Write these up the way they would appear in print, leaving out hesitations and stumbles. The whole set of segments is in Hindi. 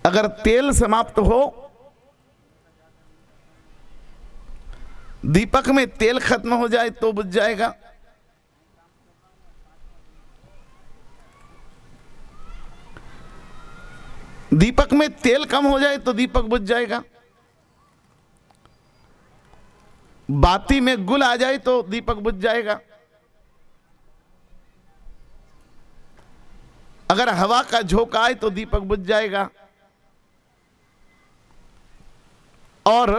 अगर तेल समाप्त हो, दीपक में तेल खत्म हो जाए तो बुझ जाएगा। दीपक में तेल कम हो जाए तो दीपक बुझ जाएगा। बाती में गुल आ जाए तो दीपक बुझ जाएगा। अगर हवा का झोंका आए तो दीपक बुझ जाएगा। और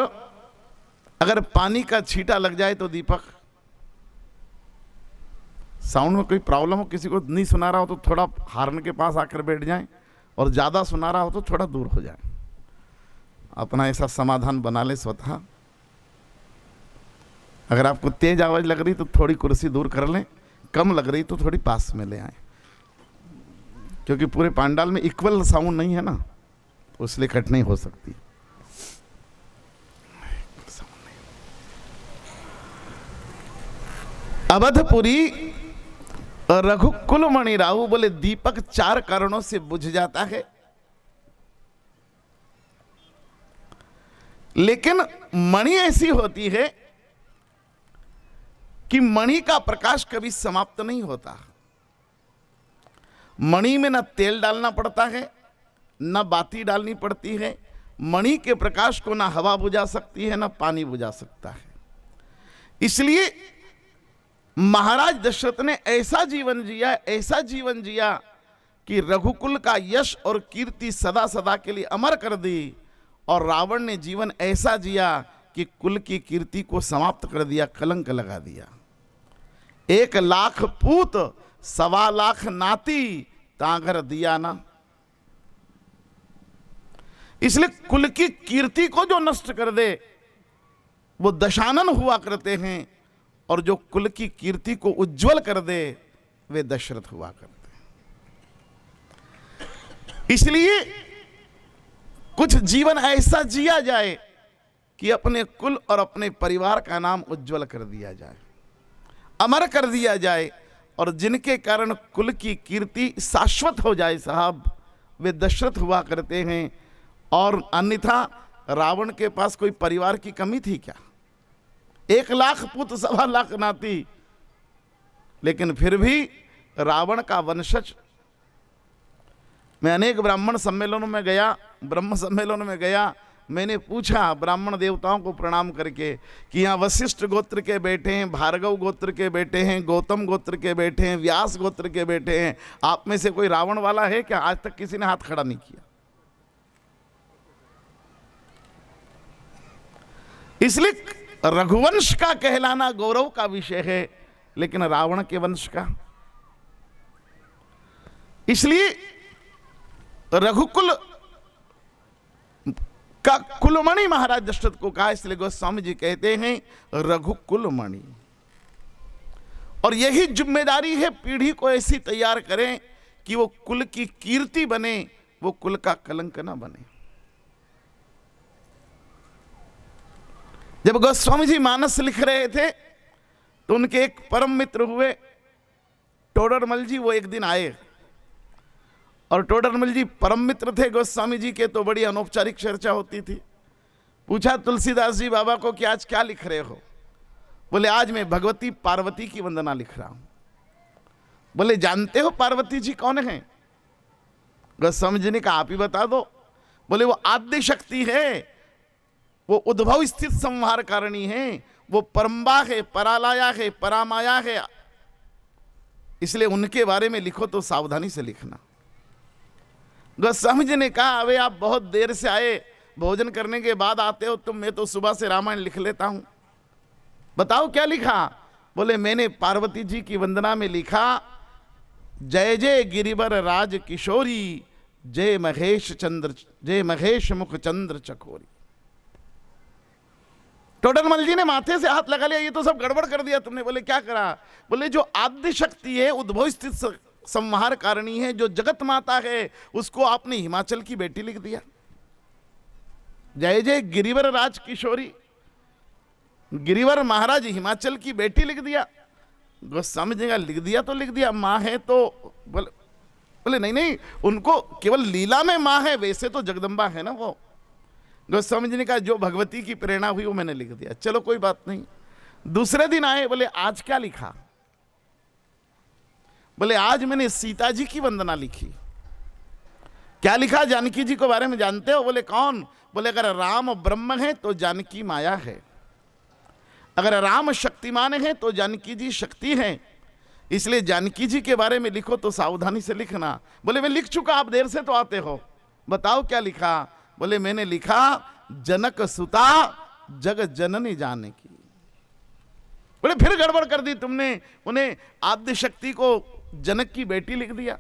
अगर पानी का छींटा लग जाए तो दीपक, साउंड में कोई प्रॉब्लम हो, किसी को नहीं सुना रहा हो तो थोड़ा हार्न के पास आकर बैठ जाएं, और ज़्यादा सुना रहा हो तो थोड़ा दूर हो जाए। अपना ऐसा समाधान बना ले स्वतः। अगर आपको तेज आवाज़ लग रही तो थोड़ी कुर्सी दूर कर लें, कम लग रही तो थोड़ी पास में ले आए, क्योंकि पूरे पांडाल में इक्वल साउंड नहीं है ना, तो इसलिए कठिनाई हो सकती है। अवधपुरी रघुकुल मणि राहु बोले दीपक 4 कारणों से बुझ जाता है, लेकिन मणि ऐसी होती है कि मणि का प्रकाश कभी समाप्त नहीं होता। मणि में न तेल डालना पड़ता है, न बाती डालनी पड़ती है। मणि के प्रकाश को न हवा बुझा सकती है, न पानी बुझा सकता है। इसलिए महाराज दशरथ ने ऐसा जीवन जिया कि रघुकुल का यश और कीर्ति सदा सदा के लिए अमर कर दी, और रावण ने जीवन ऐसा जिया कि कुल की कीर्ति को समाप्त कर दिया, कलंक लगा दिया। 1 लाख पूत 1.25 लाख नाती तांगर दिया ना। इसलिए कुल की कीर्ति को जो नष्ट कर दे वो दशानन हुआ करते हैं, और जो कुल की कीर्ति को उज्जवल कर दे वे दशरथ हुआ करते हैं। इसलिए कुछ जीवन ऐसा जिया जाए कि अपने कुल और अपने परिवार का नाम उज्जवल कर दिया जाए, अमर कर दिया जाए, और जिनके कारण कुल की कीर्ति शाश्वत हो जाए साहब, वे दशरथ हुआ करते हैं। और अन्यथा रावण के पास कोई परिवार की कमी थी क्या? 1 लाख पुत 1.25 लाख नाती, लेकिन फिर भी रावण का वंशज। मैं अनेक ब्राह्मण सम्मेलनों में गया, ब्रह्म सम्मेलनों में गया, मैंने पूछा ब्राह्मण देवताओं को प्रणाम करके कि यहाँ वशिष्ठ गोत्र के बेटे हैं, भार्गव गोत्र के बेटे हैं, गौतम गोत्र के बेटे हैं, व्यास गोत्र के बेटे हैं, आप में से कोई रावण वाला है क्या? आज तक किसी ने हाथ खड़ा नहीं किया। इसलिए रघुवंश का कहलाना गौरव का विषय है, लेकिन रावण के वंश का। इसलिए रघुकुल का कुलमणि महाराज दशरथ को कहा, इसलिए गोस्वामी जी कहते हैं रघुकुल मणि। और यही जिम्मेदारी है, पीढ़ी को ऐसी तैयार करें कि वो कुल की कीर्ति बने, वो कुल का कलंक ना बने। जब गोस्वामी जी मानस लिख रहे थे तो उनके एक परम मित्र हुए टोडरमल जी, वो एक दिन आए, और टोडरमल जी परम मित्र थे गोस्वामी जी के, तो बड़ी अनौपचारिक चर्चा होती थी। पूछा तुलसीदास जी बाबा को कि आज क्या लिख रहे हो? बोले आज मैं भगवती पार्वती की वंदना लिख रहा हूं। बोले जानते हो पार्वती जी कौन है? गोस्वामी जी ने कहा आप ही बता दो। बोले वो आद्य शक्ति है, वो उद्भव स्थित संहार कारिणी है, वो परम्बा है, परालाया है, परामाया है, इसलिए उनके बारे में लिखो तो सावधानी से लिखना। गोस्वामी जी ने कहा अबे आप बहुत देर से आए, भोजन करने के बाद आते हो तुम, मैं तो सुबह से रामायण लिख लेता हूं, बताओ क्या लिखा? बोले मैंने पार्वती जी की वंदना में लिखा जय जय गिरिवर राज किशोरी, जय महेश मुख चंद्र चकोरी। टोडरमल जी ने माथे से हाथ लगा लिया, ये तो सब गड़बड़ कर दिया तुमने। बोले क्या करा? बोले जो आद्य शक्ति है, उद्भव स्थित संहार कारिणी है, जो जगत माता है, उसको आपने हिमाचल की बेटी लिख दिया। जय जय गिरिवर राज किशोरी, गिरिवर महाराज हिमाचल की बेटी लिख दिया। गोस्वामी जी का लिख दिया तो लिख दिया, माँ है तो बोले बोले नहीं नहीं, उनको केवल लीला में माँ है, वैसे तो जगदम्बा है ना वो। गोस्वामी जी ने कहा जो भगवती की प्रेरणा हुई वो मैंने लिख दिया, चलो कोई बात नहीं। दूसरे दिन आए, बोले आज क्या लिखा? बोले आज मैंने सीता जी की वंदना लिखी। क्या लिखा? जानकी जी के बारे में जानते हो? बोले कौन? बोले अगर राम ब्रह्म है तो जानकी माया है, अगर राम शक्तिमान है तो जानकी जी शक्ति है, इसलिए जानकी जी के बारे में लिखो तो सावधानी से लिखना। बोले मैं लिख चुका, आप देर से तो आते हो, बताओ क्या लिखा? बोले मैंने लिखा जनक सुता जगत जननी जानकी। बोले फिर गड़बड़ कर दी तुमने, उन्हें आद्य शक्ति को जनक की बेटी लिख दिया।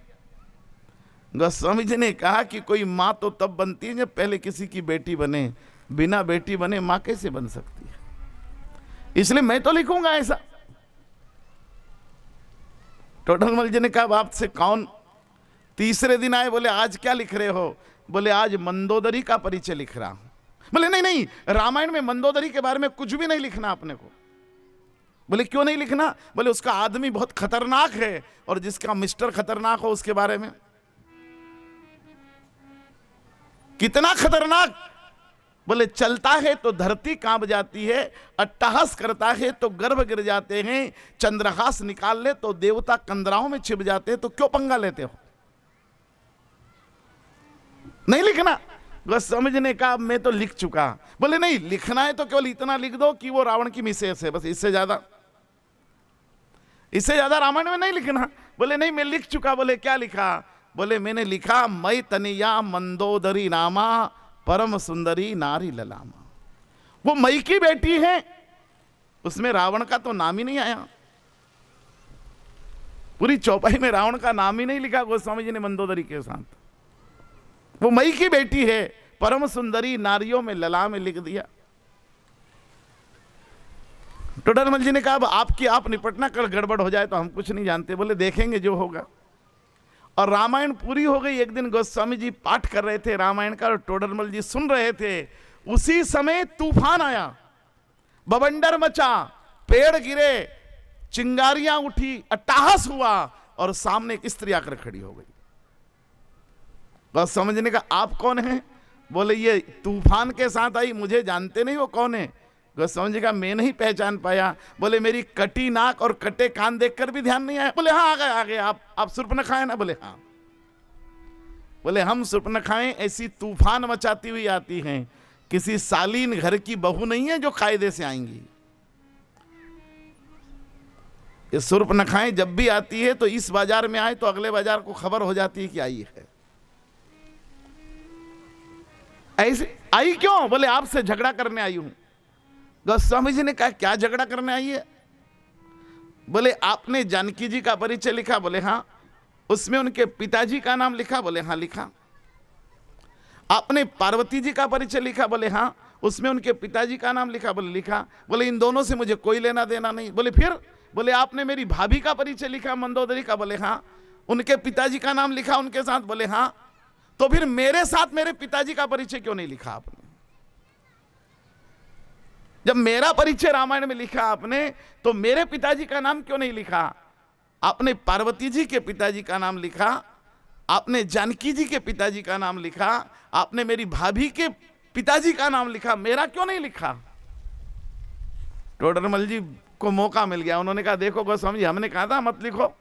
गोस्वामी जी ने कहा कि कोई माँ तो तब बनती है जब पहले किसी की बेटी बने, बिना बेटी बने माँ कैसे बन सकती है? इसलिए मैं तो लिखूंगा ऐसा। टोडरमल जी ने कहा आपसे कौन? तीसरे दिन आए, बोले आज क्या लिख रहे हो? बोले आज मंदोदरी का परिचय लिख रहा हूं। बोले नहीं नहीं, रामायण में मंदोदरी के बारे में कुछ भी नहीं लिखना अपने को। बोले क्यों नहीं लिखना? बोले उसका आदमी बहुत खतरनाक है, और जिसका मिस्टर खतरनाक हो उसके बारे में। कितना खतरनाक? बोले चलता है तो धरती कांप जाती है, अट्टहास करता है तो गर्भ गिर जाते हैं, चंद्रहास निकाल ले तो देवता कंदराओं में छिप जाते हैं, तो क्यों पंगा लेते हो? नहीं लिखना। गोस्वामी जी ने कहा मैं तो लिख चुका। बोले नहीं, लिखना है तो केवल इतना लिख दो कि वो रावण की मिसेस है, बस, इससे ज्यादा रामायण में नहीं लिखना। बोले नहीं मैं लिख चुका। बोले क्या लिखा? बोले मैंने लिखा मई तनिया मंदोदरी नामा परम सुंदरी नारी ललामा। वो मई की बेटी है, उसमें रावण का तो नाम ही नहीं आया, पूरी चौपाई में रावण का नाम ही नहीं लिखा गोस्वामी जी ने मंदोदरी के साथ। वो मई की बेटी है, परम सुंदरी नारियों में लला में लिख दिया। टोडरमल जी ने कहा अब आपकी आप निपटना, कर गड़बड़ हो जाए तो हम कुछ नहीं जानते। बोले देखेंगे जो होगा। और रामायण पूरी हो गई। एक दिन गोस्वामी जी पाठ कर रहे थे रामायण का और टोडरमल जी सुन रहे थे। उसी समय तूफान आया, बवंडर मचा, पेड़ गिरे, चिंगारियां उठी, अट्टहास हुआ, और सामने एक स्त्री आकर खड़ी हो गई। बस समझने का आप कौन है? बोले ये तूफान के साथ आई, मुझे जानते नहीं वो कौन है। गोस्वामी जी का मैं नहीं पहचान पाया। बोले मेरी कटी नाक और कटे कान देखकर भी ध्यान नहीं आया। बोले हाँ आ गए आप सूर्पनखा है ना? बोले हाँ। बोले हम सूर्पनखाएं ऐसी तूफान मचाती हुई आती हैं, किसी सालीन घर की बहू नहीं है जो कायदे से आएंगी। ये सूर्पनखाएं जब भी आती है तो इस बाजार में आए तो अगले बाजार को खबर हो जाती है कि आई है। ऐसे आई क्यों? बोले आपसे झगड़ा करने आई हूं। गोस्वामी जी ने कहा क्या झगड़ा करने आई है? बोले आपने जानकी जी का परिचय लिखा? बोले हाँ। उसमें उनके पिताजी का नाम लिखा? बोले हाँ लिखा। आपने पार्वती जी का परिचय लिखा? बोले हाँ। उसमें उनके पिताजी का नाम लिखा? बोले लिखा। बोले इन दोनों से मुझे कोई लेना देना नहीं। बोले फिर? बोले आपने मेरी भाभी का परिचय लिखा मंदोदरी का? बोले हाँ। उनके पिताजी का नाम लिखा उनके साथ? बोले हाँ। तो फिर मेरे साथ मेरे पिताजी का परिचय क्यों नहीं लिखा आपने? जब मेरा परिचय रामायण में लिखा आपने तो मेरे पिताजी का नाम क्यों नहीं लिखा? आपने पार्वती जी के पिताजी का नाम लिखा, आपने जानकी जी के पिताजी का नाम लिखा, आपने मेरी भाभी के पिताजी का नाम लिखा, मेरा क्यों नहीं लिखा? टोडरमल जी को मौका मिल गया। उन्होंने कहा देखो गोस्वामी जी, हमने कहा था मत लिखो,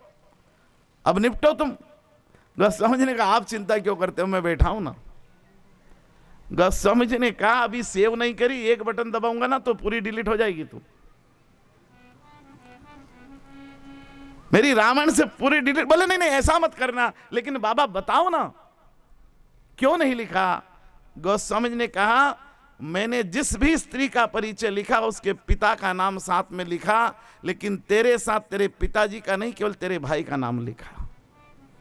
अब निपटो तुम। गोस्वामी जी ने कहा आप चिंता क्यों करते हो, मैं बैठा हूं ना। गोस्वामी जी ने कहा अभी सेव नहीं करी, एक बटन दबाऊंगा ना तो पूरी डिलीट हो जाएगी तू। मेरी रामायण से पूरी डिलीट। बोले नहीं नहीं ऐसा मत करना, लेकिन बाबा बताओ ना क्यों नहीं लिखा? गोस्वामी जी ने कहा मैंने जिस भी स्त्री का परिचय लिखा उसके पिता का नाम साथ में लिखा, लेकिन तेरे साथ तेरे पिताजी का नहीं, केवल तेरे भाई का नाम लिखा।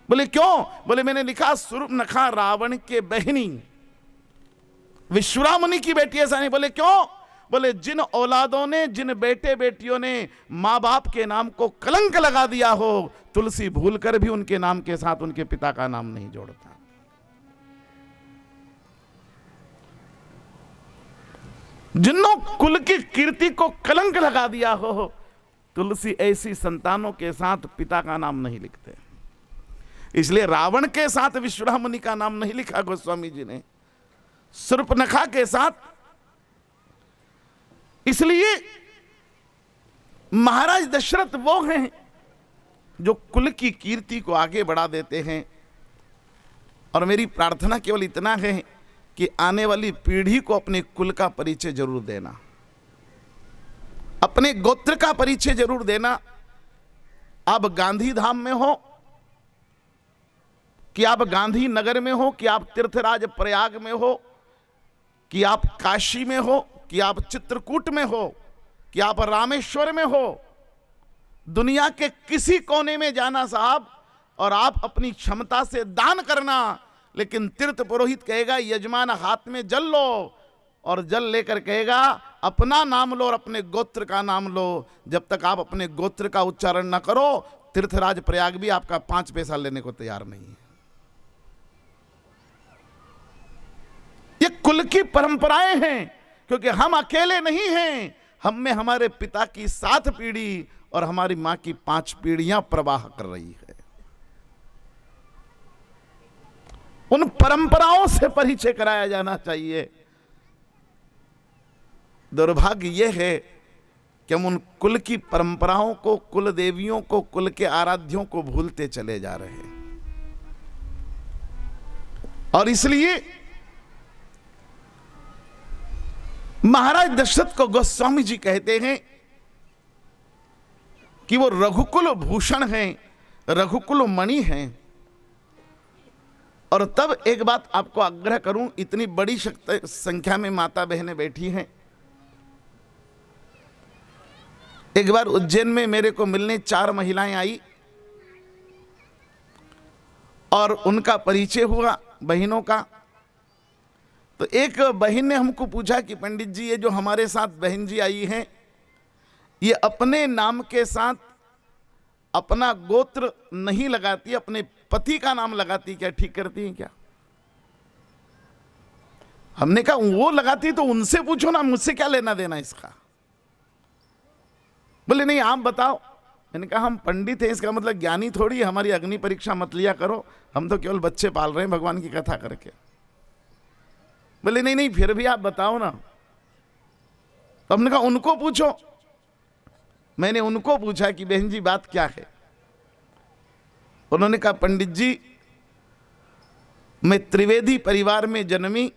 बोले क्यों? बोले मैंने लिखा सूर्पनखा रावण के बहनी विश्वरा मुनि की बेटी। ऐसा नहीं। बोले क्यों? बोले जिन औलादों ने, जिन बेटे बेटियों ने मां बाप के नाम को कलंक लगा दिया हो, तुलसी भूलकर भी उनके नाम के साथ उनके पिता का नाम नहीं जोड़ता। जिन्हों कुल की कीर्ति को कलंक लगा दिया हो, तुलसी ऐसी संतानों के साथ पिता का नाम नहीं लिखते। इसलिए रावण के साथ विश्वनाथ मुनि का नाम नहीं लिखा गोस्वामी जी ने, शूर्पणखा के साथ। इसलिए महाराज दशरथ वो हैं जो कुल की कीर्ति को आगे बढ़ा देते हैं। और मेरी प्रार्थना केवल इतना है कि आने वाली पीढ़ी को अपने कुल का परिचय जरूर देना, अपने गोत्र का परिचय जरूर देना। आप गांधी धाम में हो, कि आप गांधी नगर में हो, कि आप तीर्थराज प्रयाग में हो, कि आप काशी में हो, कि आप चित्रकूट में हो, कि आप रामेश्वर में हो, दुनिया के किसी कोने में जाना साहब, और आप अपनी क्षमता से दान करना। लेकिन तीर्थ पुरोहित कहेगा यजमान हाथ में जल लो, और जल लेकर कहेगा अपना नाम लो और अपने गोत्र का नाम लो। जब तक आप अपने गोत्र का उच्चारण न करो, तीर्थराज प्रयाग भी आपका 5 पैसा लेने को तैयार नहीं है। ये कुल की परंपराएं हैं, क्योंकि हम अकेले नहीं हैं, हम में हमारे पिता की 7 पीढ़ी और हमारी मां की 5 पीढ़ियां प्रवाह कर रही है। उन परंपराओं से परिचय कराया जाना चाहिए। दुर्भाग्य यह है कि हम उन कुल की परंपराओं को, कुल देवियों को, कुल के आराध्यों को भूलते चले जा रहे हैं। और इसलिए महाराज दशरथ को गोस्वामी जी कहते हैं कि वो रघुकुल भूषण हैं, रघुकुल मणि हैं। और तब एक बात आपको आग्रह करूं, इतनी बड़ी संख्या में माता बहनें बैठी हैं। एक बार उज्जैन में मेरे को मिलने 4 महिलाएं आई और उनका परिचय हुआ बहनों का। तो एक बहन ने हमको पूछा कि पंडित जी, ये जो हमारे साथ बहन जी आई हैं, ये अपने नाम के साथ अपना गोत्र नहीं लगाती, अपने पति का नाम लगाती, क्या ठीक करती हैं क्या? हमने कहा वो लगाती तो उनसे पूछो ना, मुझसे क्या लेना देना इसका। बोले नहीं आप बताओ। मैंने कहा हम पंडित हैं, इसका मतलब ज्ञानी थोड़ी, हमारी अग्नि परीक्षा मत लिया करो, हम तो केवल बच्चे पाल रहे हैं भगवान की कथा करके। बोले नहीं नहीं फिर भी आप बताओ ना। तो हमने कहा उनको पूछो। मैंने उनको पूछा कि बहन जी बात क्या है। उन्होंने कहा पंडित जी, मैं त्रिवेदी परिवार में जन्मी,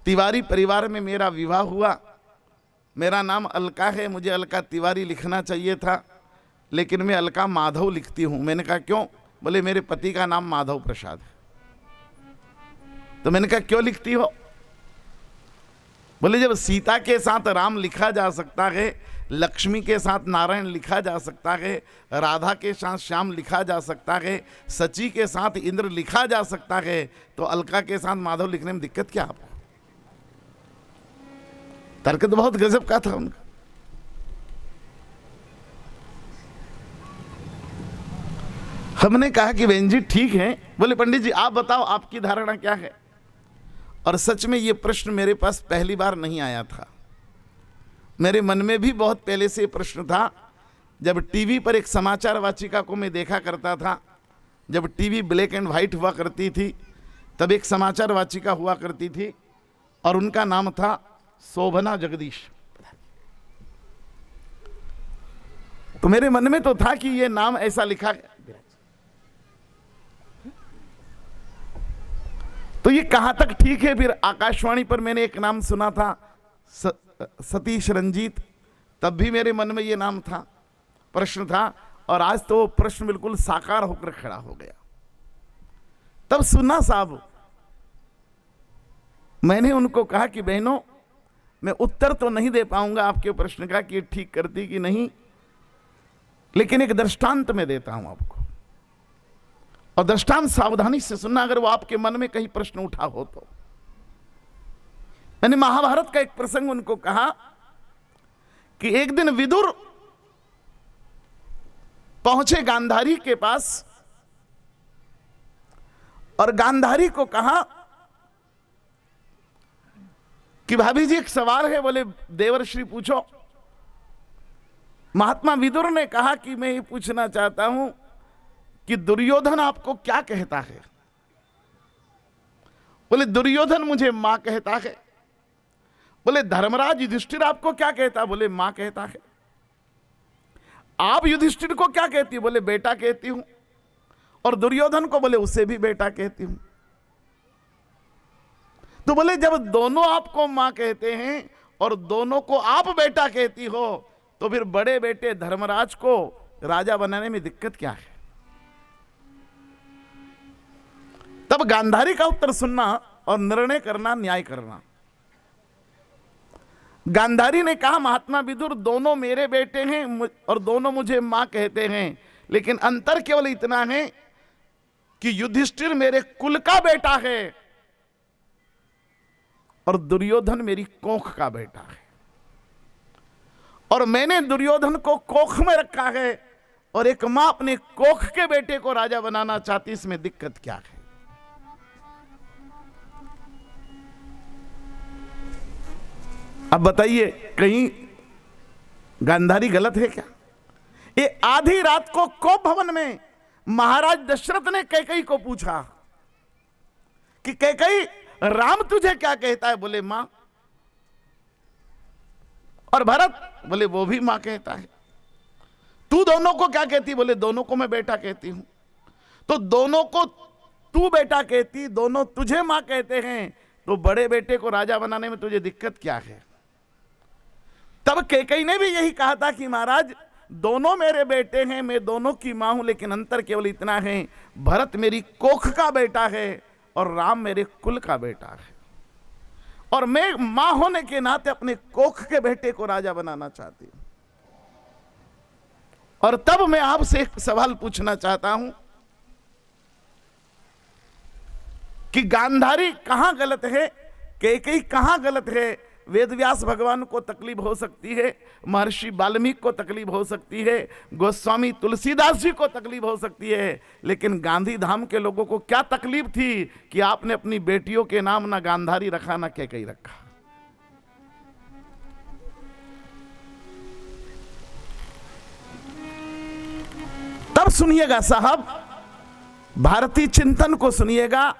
तिवारी परिवार में मेरा विवाह हुआ, मेरा नाम अलका है, मुझे अलका तिवारी लिखना चाहिए था, लेकिन मैं अलका माधव लिखती हूं। मैंने कहा क्यों? बोले मेरे पति का नाम माधव प्रसाद है। तो मैंने कहा क्यों लिखती हो? बोले जब सीता के साथ राम लिखा जा सकता है, लक्ष्मी के साथ नारायण लिखा जा सकता है, राधा के साथ श्याम लिखा जा सकता है, सची के साथ इंद्र लिखा जा सकता है, तो अलका के साथ माधव लिखने में दिक्कत क्या आपको? तर्क तो बहुत गजब का था उनका। हमने कहा कि बहन जी ठीक है। बोले पंडित जी आप बताओ आपकी धारणा क्या है। और सच में ये प्रश्न मेरे पास पहली बार नहीं आया था, मेरे मन में भी बहुत पहले से प्रश्न था। जब टीवी पर एक समाचार वाचिका को मैं देखा करता था, जब टीवी ब्लैक एंड व्हाइट हुआ करती थी, तब एक समाचार वाचिका हुआ करती थी और उनका नाम था शोभना जगदीश। तो मेरे मन में तो था कि ये नाम ऐसा लिखा है, तो ये कहां तक ठीक है। फिर आकाशवाणी पर मैंने एक नाम सुना था सतीश रंजीत, तब भी मेरे मन में ये नाम था, प्रश्न था, और आज तो वो प्रश्न बिल्कुल साकार होकर खड़ा हो गया। तब सुना साहब, मैंने उनको कहा कि बहनों मैं उत्तर तो नहीं दे पाऊंगा आपके प्रश्न का कि ठीक करती कि नहीं, लेकिन एक दृष्टांत में देता हूं आपको, और दृष्टांत सावधानी से सुनना अगर वो आपके मन में कहीं प्रश्न उठा हो तो। मैंने महाभारत का एक प्रसंग उनको कहा कि एक दिन विदुर पहुंचे गांधारी के पास और गांधारी को कहा कि भाभी जी एक सवाल है। बोले देवर्षि पूछो। महात्मा विदुर ने कहा कि मैं ये पूछना चाहता हूं कि दुर्योधन आपको क्या कहता है? बोले दुर्योधन मुझे मां कहता है। बोले धर्मराज युधिष्ठिर आपको क्या कहता? बोले मां कहता है। आप युधिष्ठिर को क्या कहती? बोले बेटा कहती हूं। और दुर्योधन को बोले उसे भी बेटा कहती हूं। तो बोले जब दोनों आपको मां कहते हैं और दोनों को आप बेटा कहती हो, तो फिर बड़े बेटे धर्मराज को राजा बनाने में दिक्कत क्या है? तब गांधारी का उत्तर सुनना और निर्णय करना, न्याय करना। गांधारी ने कहा महात्मा विदुर, दोनों मेरे बेटे हैं और दोनों मुझे मां कहते हैं, लेकिन अंतर केवल इतना है कि युधिष्ठिर मेरे कुल का बेटा है और दुर्योधन मेरी कोख का बेटा है, और मैंने दुर्योधन को कोख में रखा है और एक मां अपने कोख के बेटे को राजा बनाना चाहती, इसमें दिक्कत क्या है? अब बताइए, कहीं गांधारी गलत है क्या? ये आधी रात को कोप भवन में महाराज दशरथ ने कैकेयी को पूछा कि कैकेयी, राम तुझे क्या कहता है? बोले मां। और भरत? बोले वो भी मां कहता है। तू दोनों को क्या कहती? बोले दोनों को मैं बेटा कहती हूं। तो दोनों को तू बेटा कहती, दोनों तुझे मां कहते हैं, तो बड़े बेटे को राजा बनाने में तुझे दिक्कत क्या है? तब कैकेयी ने भी यही कहा था कि महाराज दोनों मेरे बेटे हैं, मैं दोनों की मां हूं, लेकिन अंतर केवल इतना है, भरत मेरी कोख का बेटा है और राम मेरे कुल का बेटा है, और मैं मां होने के नाते अपने कोख के बेटे को राजा बनाना चाहती हूं। और तब मैं आपसे एक सवाल पूछना चाहता हूं कि गांधारी कहां गलत है, कैकेयी कहां गलत है? वेदव्यास भगवान को तकलीफ हो सकती है, महर्षि वाल्मीकि को तकलीफ हो सकती है, गोस्वामी तुलसीदास जी को तकलीफ हो सकती है, लेकिन गांधी धाम के लोगों को क्या तकलीफ थी कि आपने अपनी बेटियों के नाम ना गांधारी रखा ना कैकेयी रखा? तब सुनिएगा साहब, भारतीय चिंतन को सुनिएगा,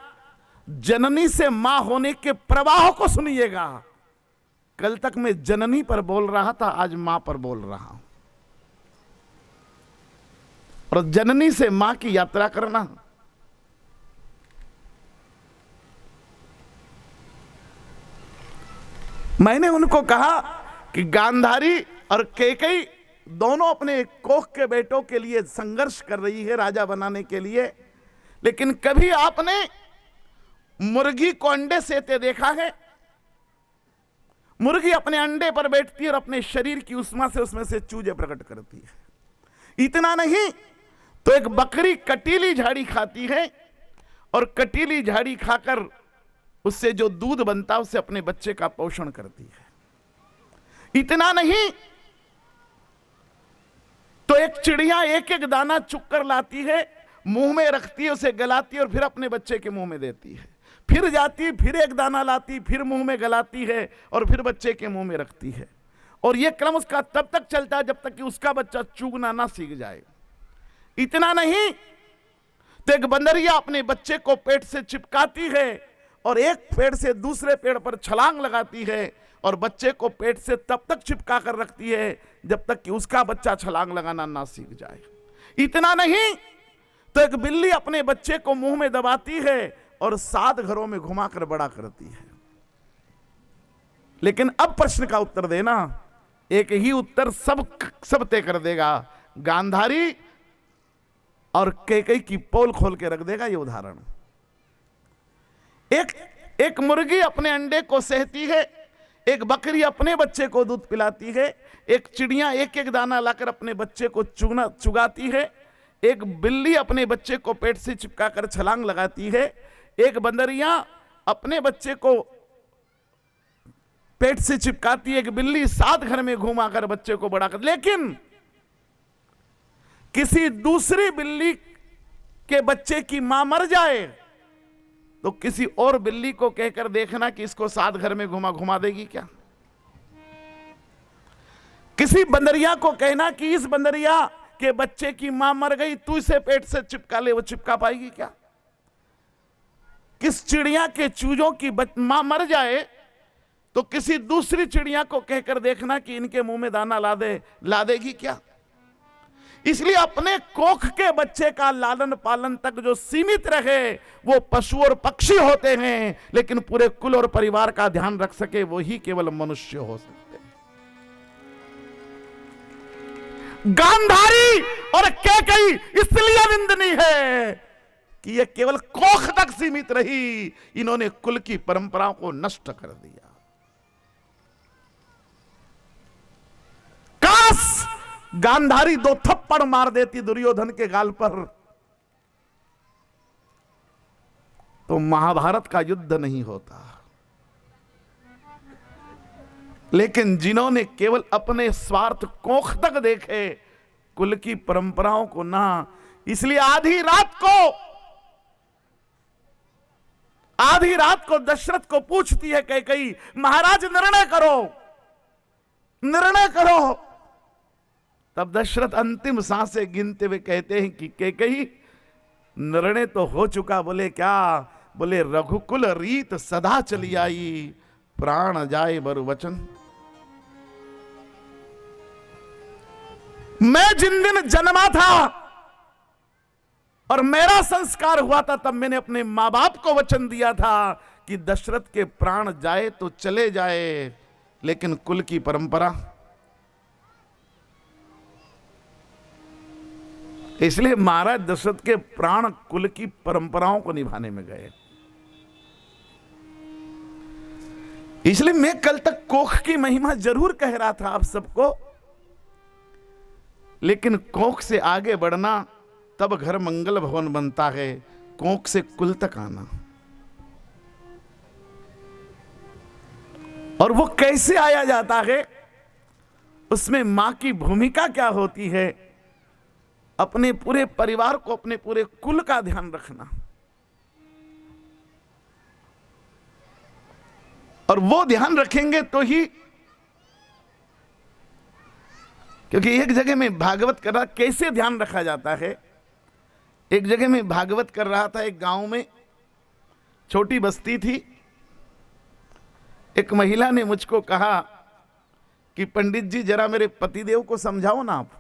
जननी से मां होने के प्रवाह को सुनिएगा। कल तक मैं जननी पर बोल रहा था, आज मां पर बोल रहा हूं। और जननी से मां की यात्रा करना, मैंने उनको कहा कि गांधारी और कैकेयी दोनों अपने कोख के बेटों के लिए संघर्ष कर रही है राजा बनाने के लिए, लेकिन कभी आपने मुर्गी को अंडे सेते देखा है? मुर्गी अपने अंडे पर बैठती है और अपने शरीर की उष्मा से उसमें से चूजे प्रकट करती है। इतना नहीं तो एक बकरी कटीली झाड़ी खाती है और कटीली झाड़ी खाकर उससे जो दूध बनता है उससे अपने बच्चे का पोषण करती है। इतना नहीं तो एक चिड़िया एक एक दाना चुग कर लाती है, मुंह में रखती है, उसे गलाती है और फिर अपने बच्चे के मुंह में देती है, फिर जाती, फिर एक दाना लाती, फिर मुंह में गलाती है और फिर बच्चे के मुंह में रखती है। और यह क्रम उसका तब तक चलता है जब तक कि उसका बच्चा चूगना ना सीख जाए। इतना नहीं तो एक बंदरिया अपने बच्चे को पेट से चिपकाती है और एक पेड़ से दूसरे पेड़ पर छलांग लगाती है और बच्चे को पेट से तब तक चिपका कर रखती है जब तक कि उसका बच्चा छलांग लगाना ना सीख जाए। इतना नहीं तो एक बिल्ली अपने बच्चे को मुंह में दबाती है और 7 घरों में घुमाकर बड़ा करती है। लेकिन अब प्रश्न का उत्तर देना, एक ही उत्तर सब तय कर देगा। गांधारी और कैकेयी की पोल खोल के रख देगा ये उदाहरण। एक मुर्गी अपने अंडे को सहती है, एक बकरी अपने बच्चे को दूध पिलाती है, एक चिड़िया एक एक दाना लाकर अपने बच्चे को चुगाती है, एक बिल्ली अपने बच्चे को पेट से चिपकाकर छलांग लगाती है, एक बंदरिया अपने बच्चे को पेट से चिपकाती है, एक बिल्ली 7 घर में घुमाकर बच्चे को बड़ा कर। लेकिन किसी दूसरी बिल्ली के बच्चे की मां मर जाए तो किसी और बिल्ली को कहकर देखना कि इसको 7 घर में घुमा देगी क्या? किसी बंदरिया को कहना कि इस बंदरिया के बच्चे की मां मर गई, तू इसे पेट से चिपका ले, वो चिपका पाएगी क्या? किस चिड़िया के चूजों की मां मर जाए तो किसी दूसरी चिड़िया को कहकर देखना कि इनके मुंह में दाना ला दे, ला देगी क्या? इसलिए अपने कोख के बच्चे का लालन पालन तक जो सीमित रहे वो पशु और पक्षी होते हैं, लेकिन पूरे कुल और परिवार का ध्यान रख सके वो ही केवल मनुष्य हो सकते हैं। गांधारी और कैकेयी इसलिए निंदनीय है कि ये केवल कोख तक सीमित रही, इन्होंने कुल की परंपराओं को नष्ट कर दिया। काश गांधारी 2 थप्पड़ मार देती दुर्योधन के गाल पर तो महाभारत का युद्ध नहीं होता। लेकिन जिन्होंने केवल अपने स्वार्थ कोख तक देखे, कुल की परंपराओं को ना, इसलिए आधी रात को दशरथ को पूछती है कैकेयी, महाराज निर्णय करो। तब दशरथ अंतिम सांसें गिनते हुए कहते हैं कि कैकेयी निर्णय तो हो चुका। बोले क्या? बोले रघुकुल रीत सदा चली आई, प्राण जाए बरु वचन। मैं जिन दिन जन्मा था और मेरा संस्कार हुआ था, तब मैंने अपने मां बाप को वचन दिया था कि दशरथ के प्राण जाए तो चले जाए, लेकिन कुल की परंपरा। इसलिए महाराज दशरथ के प्राण कुल की परंपराओं को निभाने में गए। इसलिए मैं कल तक कोख की महिमा जरूर कह रहा था आप सबको, लेकिन कोख से आगे बढ़ना तब घर मंगल भवन बनता है, कोख से कुल तक आना। और वो कैसे आया जाता है, उसमें मां की भूमिका क्या होती है, अपने पूरे परिवार को, अपने पूरे कुल का ध्यान रखना। और वो ध्यान रखेंगे तो ही, क्योंकि एक जगह में भागवत कर रहा, कैसे ध्यान रखा जाता है। एक जगह में भागवत कर रहा था, एक गांव में छोटी बस्ती थी। एक महिला ने मुझको कहा कि पंडित जी जरा मेरे पतिदेव को समझाओ ना आप।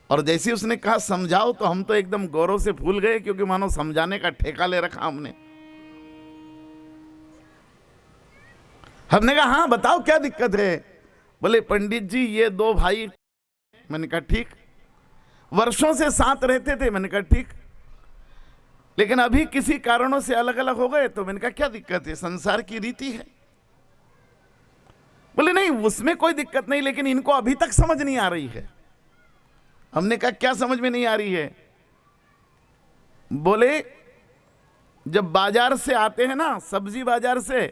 और जैसे उसने कहा समझाओ, तो हम तो एकदम गौरव से फूल गए, क्योंकि मानो समझाने का ठेका ले रखा हमने। हमने कहा हाँ बताओ क्या दिक्कत है। बोले पंडित जी ये 2 भाई। मैंने कहा ठीक। वर्षों से साथ रहते थे। मैंने कहा ठीक, लेकिन अभी किसी कारणों से अलग अलग हो गए। तो मैंने कहा क्या दिक्कत है, संसार की रीति है। बोले नहीं उसमें कोई दिक्कत नहीं, लेकिन इनको अभी तक समझ नहीं आ रही है। हमने कहा क्या समझ में नहीं आ रही है। बोले जब बाजार से आते हैं ना, सब्जी बाजार से,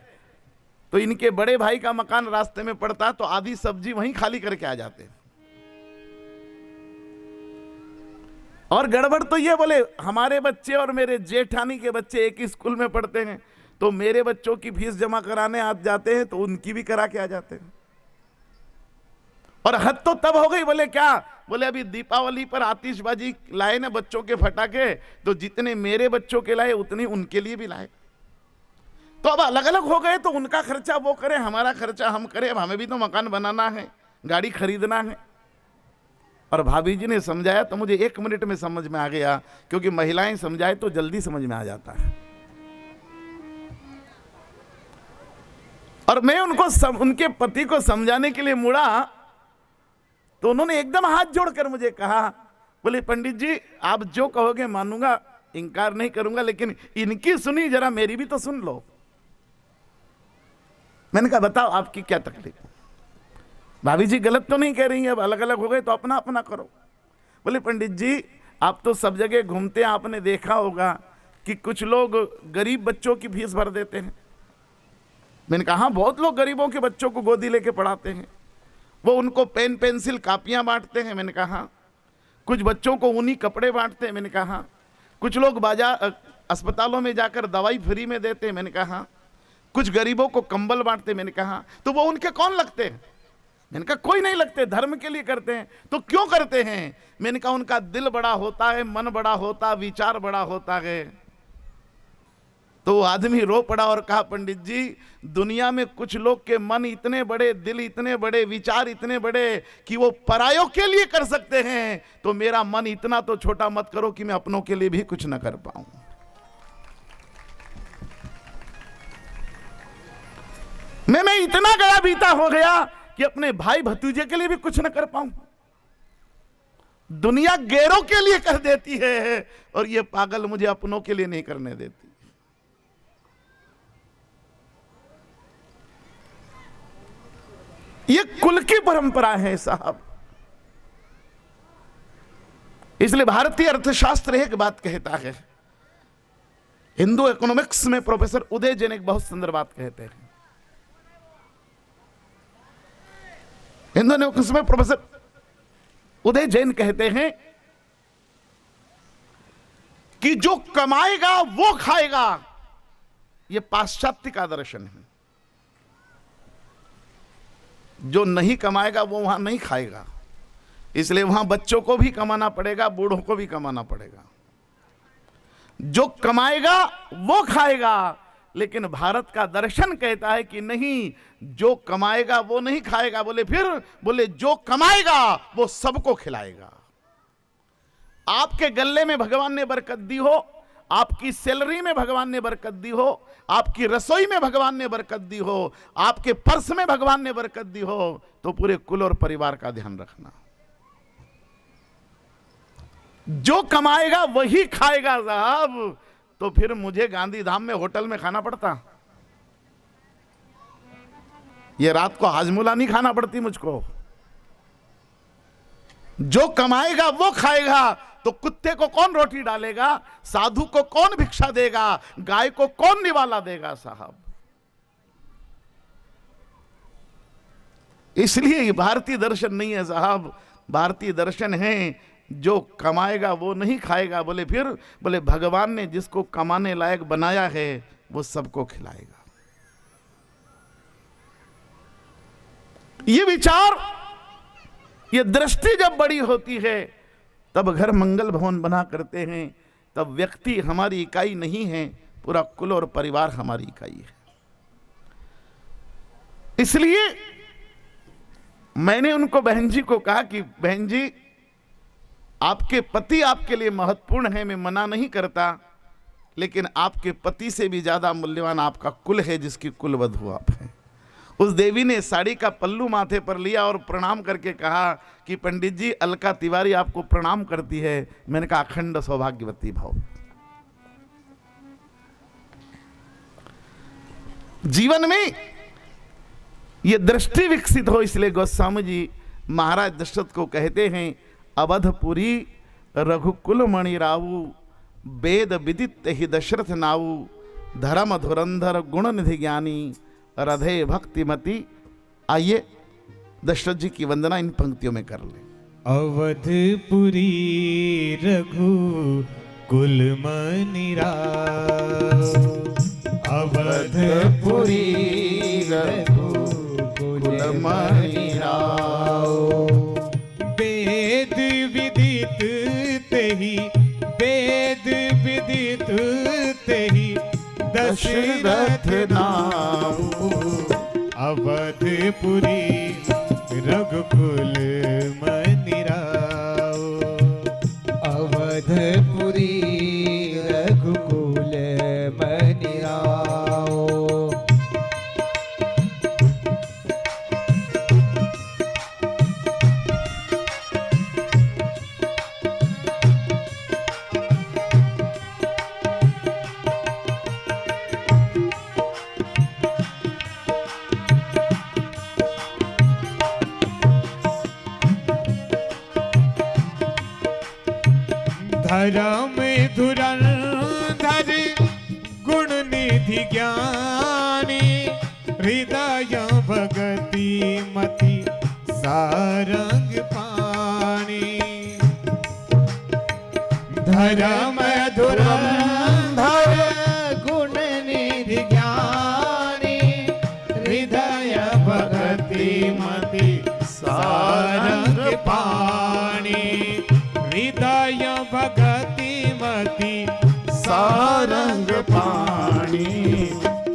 तो इनके बड़े भाई का मकान रास्ते में पड़ता, तो आधी सब्जी वहीं खाली करके आ जाते हैं। और गड़बड़ तो ये, बोले हमारे बच्चे और मेरे जेठानी के बच्चे एक ही स्कूल में पढ़ते हैं, तो मेरे बच्चों की फीस जमा कराने आ जाते हैं, तो उनकी भी करा के आ जाते हैं। और हद तो तब हो गई। बोले क्या? बोले अभी दीपावली पर आतिशबाजी लाए ना बच्चों के फटाके, तो जितने मेरे बच्चों के लाए उतने उनके लिए भी लाए। तो अब अलग अलग हो गए, तो उनका खर्चा वो करे, हमारा खर्चा हम करें। अब हमें भी तो मकान बनाना है, गाड़ी खरीदना है। और भाभी जी ने समझाया तो मुझे 1 मिनट में समझ में आ गया, क्योंकि महिलाएं समझाए तो जल्दी समझ में आ जाता है। और मैं उनके पति को समझाने के लिए मुड़ा, तो उन्होंने एकदम हाथ जोड़कर मुझे कहा, बोले पंडित जी आप जो कहोगे मानूंगा, इनकार नहीं करूंगा, लेकिन इनकी सुनी जरा मेरी भी तो सुन लो। मैंने कहा बताओ आपकी क्या तकलीफ। भाभी जी गलत तो नहीं कह रही है, अब अलग अलग हो गए तो अपना अपना करो। बोले पंडित जी आप तो सब जगह घूमते हैं, आपने देखा होगा कि कुछ लोग गरीब बच्चों की फीस भर देते हैं। मैंने कहा हाँ बहुत लोग गरीबों के बच्चों को गोदी लेके पढ़ाते हैं, वो उनको पेन पेंसिल कापियां बांटते हैं। मैंने कहा कुछ बच्चों को ऊनी कपड़े बांटते हैं। मैंने कहा कुछ लोग बाजार अस्पतालों में जाकर दवाई फ्री में देते हैं। मैंने कहा कुछ गरीबों को कंबल बांटते हैं। मैंने कहा तो वो उनके कौन लगते हैं? मैंने कहा कोई नहीं लगते, धर्म के लिए करते हैं। तो क्यों करते हैं? मैंने कहा उनका दिल बड़ा होता है, मन बड़ा होता, विचार बड़ा होता है। तो वो आदमी रो पड़ा और कहा, पंडित जी, दुनिया में कुछ लोग के मन इतने बड़े, दिल इतने बड़े, विचार इतने बड़े कि वो परायों के लिए कर सकते हैं, तो मेरा मन इतना तो छोटा मत करो कि मैं अपनों के लिए भी कुछ न कर पाऊं। मैं इतना गया बीता हो गया कि अपने भाई भतीजे के लिए भी कुछ न कर पाऊं। दुनिया गैरों के लिए कर देती है और ये पागल मुझे अपनों के लिए नहीं करने देती। ये कुल की परंपरा है साहब। इसलिए भारतीय अर्थशास्त्र एक बात कहता है, हिंदू इकोनॉमिक्स में प्रोफेसर उदय जैन एक बहुत सुंदर बात कहते हैं। हिंदू इकोनॉमिक्स में प्रोफेसर उदय जैन कहते हैं कि जो कमाएगा वो खाएगा, यह पाश्चात्य का दर्शन है। जो नहीं कमाएगा वो वहां नहीं खाएगा, इसलिए वहां बच्चों को भी कमाना पड़ेगा, बूढ़ों को भी कमाना पड़ेगा। जो कमाएगा वो खाएगा, लेकिन भारत का दर्शन कहता है कि नहीं, जो कमाएगा वो नहीं खाएगा। बोले फिर? बोले जो कमाएगा वो सबको खिलाएगा। आपके गल्ले में भगवान ने बरकत दी हो, आपकी सैलरी में भगवान ने बरकत दी हो, आपकी रसोई में भगवान ने बरकत दी हो, आपके पर्स में भगवान ने बरकत दी हो, तो पूरे कुल और परिवार का ध्यान रखना। जो कमाएगा वही खाएगा साहब। तो फिर मुझे गांधीधाम में होटल में खाना पड़ता, ये रात को हाजमुला नहीं खाना पड़ती मुझको। जो कमाएगा वो खाएगा, तो कुत्ते को कौन रोटी डालेगा, साधु को कौन भिक्षा देगा, गाय को कौन निवाला देगा साहब। इसलिए ये भारतीय दर्शन नहीं है साहब। भारतीय दर्शन है जो कमाएगा वो नहीं खाएगा। बोले फिर? बोले भगवान ने जिसको कमाने लायक बनाया है वो सबको खिलाएगा। ये विचार, ये दृष्टि जब बड़ी होती है तब घर मंगल भवन बना करते हैं। तब व्यक्ति हमारी इकाई नहीं है, पूरा कुल और परिवार हमारी इकाई है। इसलिए मैंने उनको, बहन जी को कहा कि बहन जी, आपके पति आपके लिए महत्वपूर्ण है, मैं मना नहीं करता, लेकिन आपके पति से भी ज्यादा मूल्यवान आपका कुल है, जिसकी कुलवधू आप हैं। उस देवी ने साड़ी का पल्लू माथे पर लिया और प्रणाम करके कहा कि पंडित जी, अलका तिवारी आपको प्रणाम करती है। मैंने कहा अखंड सौभाग्यवती भाव। जीवन में ये दृष्टि विकसित हो, इसलिए गोस्वामी जी महाराज दशरथ को कहते हैं, अवधपुरी रघुकुल मणि रावु, वेद विदित ही दशरथ नावु, धर्म धुरंधर गुण निधि ज्ञानी, रधे भक्तिमती। आइए दशरथ जी की वंदना इन पंक्तियों में कर लें। अवधपुरी रघु कुल मणि राव, अवधपुरी रघु कुल मणि राव, वेद विदित तेहि, वेद विदित तेहि दशरथ नामु, अवधपुरी रघुकुल मणि राव, अवधपुरी रघुकुल मणि राव। धर्म धुरंधर गुण निधि ज्ञानी, हृदय भगति मति सारंग पानी। धर्म धुरंधर गुण निधि ज्ञानी, हृदय भगति मति भांति सारंग पाणी।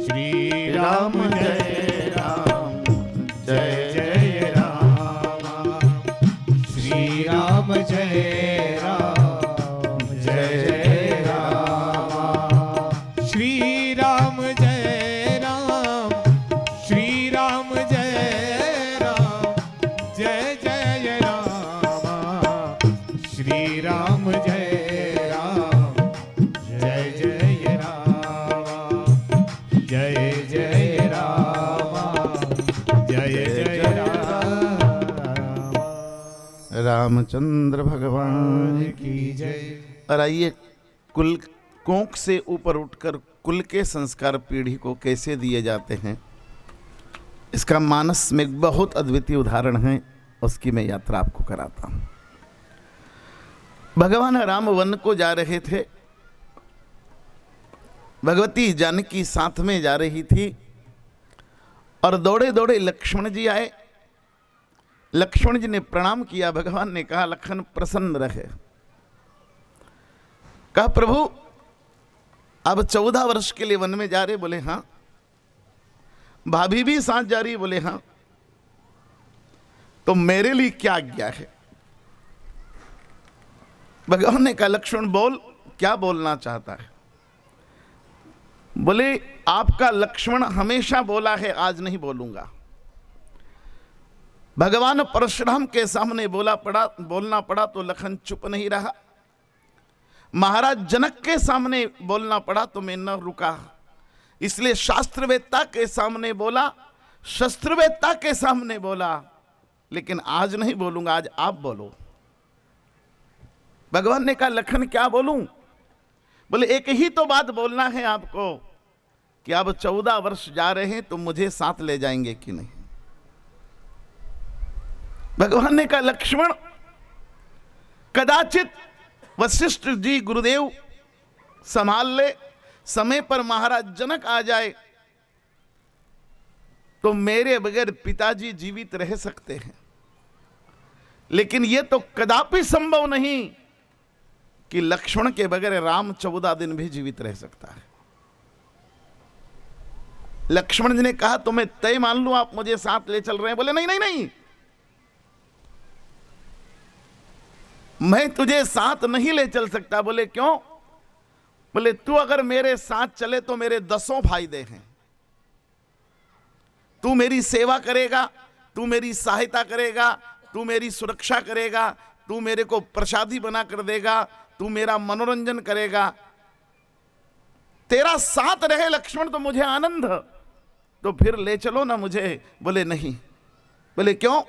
श्री राम राम जय राम जय जय राम। श्री राम जय राम जय राम। श्री राम जय राम। श्री राम जय राम जय जय राम। श्री राम जय राम जय जय राम। जय जय राम जय जय राम। रामचंद्र भगवान की जय। और आइए कुल कोख से ऊपर उठकर कुल के संस्कार पीढ़ी को कैसे दिए जाते हैं, इसका मानस में एक बहुत अद्वितीय उदाहरण है, उसकी मैं यात्रा आपको कराता हूं। भगवान राम वन को जा रहे थे, भगवती जानकी साथ में जा रही थी और दौड़े दौड़े लक्ष्मण जी आए। लक्ष्मण जी ने प्रणाम किया। भगवान ने कहा, लखन प्रसन्न रहे। कहा, प्रभु अब 14 वर्ष के लिए वन में जा रहे? बोले हाँ। भाभी भी साथ जा रही? बोले हाँ। तो मेरे लिए क्या आज्ञा है? भगवान ने कहा, लक्ष्मण बोल, क्या बोलना चाहता है? बोले, आपका लक्ष्मण हमेशा बोला है, आज नहीं बोलूंगा। भगवान परशुराम के सामने बोलना पड़ा तो लखन चुप नहीं रहा। महाराज जनक के सामने बोलना पड़ा तो मैं न रुका। इसलिए शास्त्रवेत्ता के सामने बोला, शस्त्रवेत्ता के सामने बोला, लेकिन आज नहीं बोलूंगा, आज आप बोलो। भगवान ने कहा, लखन क्या बोलूं? बोले, एक ही तो बात बोलना है आपको कि अब 14 वर्ष जा रहे हैं तो मुझे साथ ले जाएंगे कि नहीं? भगवान ने कहा, लक्ष्मण कदाचित वशिष्ठ जी गुरुदेव संभाल ले, समय पर महाराज जनक आ जाए तो मेरे बगैर पिताजी जीवित रह सकते हैं, लेकिन यह तो कदापि संभव नहीं कि लक्ष्मण के बगैर राम 14 दिन भी जीवित रह सकता है। लक्ष्मण जी ने कहा, तो मैं तय मान लूं, आप मुझे साथ ले चल रहे हैं? बोले, नहीं नहीं नहीं, मैं तुझे साथ नहीं ले चल सकता। बोले, क्यों? बोले, तू अगर मेरे साथ चले तो मेरे 10 फायदे हैं। तू मेरी सेवा करेगा, तू मेरी सहायता करेगा, तू मेरी सुरक्षा करेगा, तू मेरे को प्रसादी बना कर देगा, तू मेरा मनोरंजन करेगा, तेरा साथ रहे लक्ष्मण तो मुझे आनंद, तो फिर ले चलो ना मुझे। बोले, नहीं। बोले, क्यों?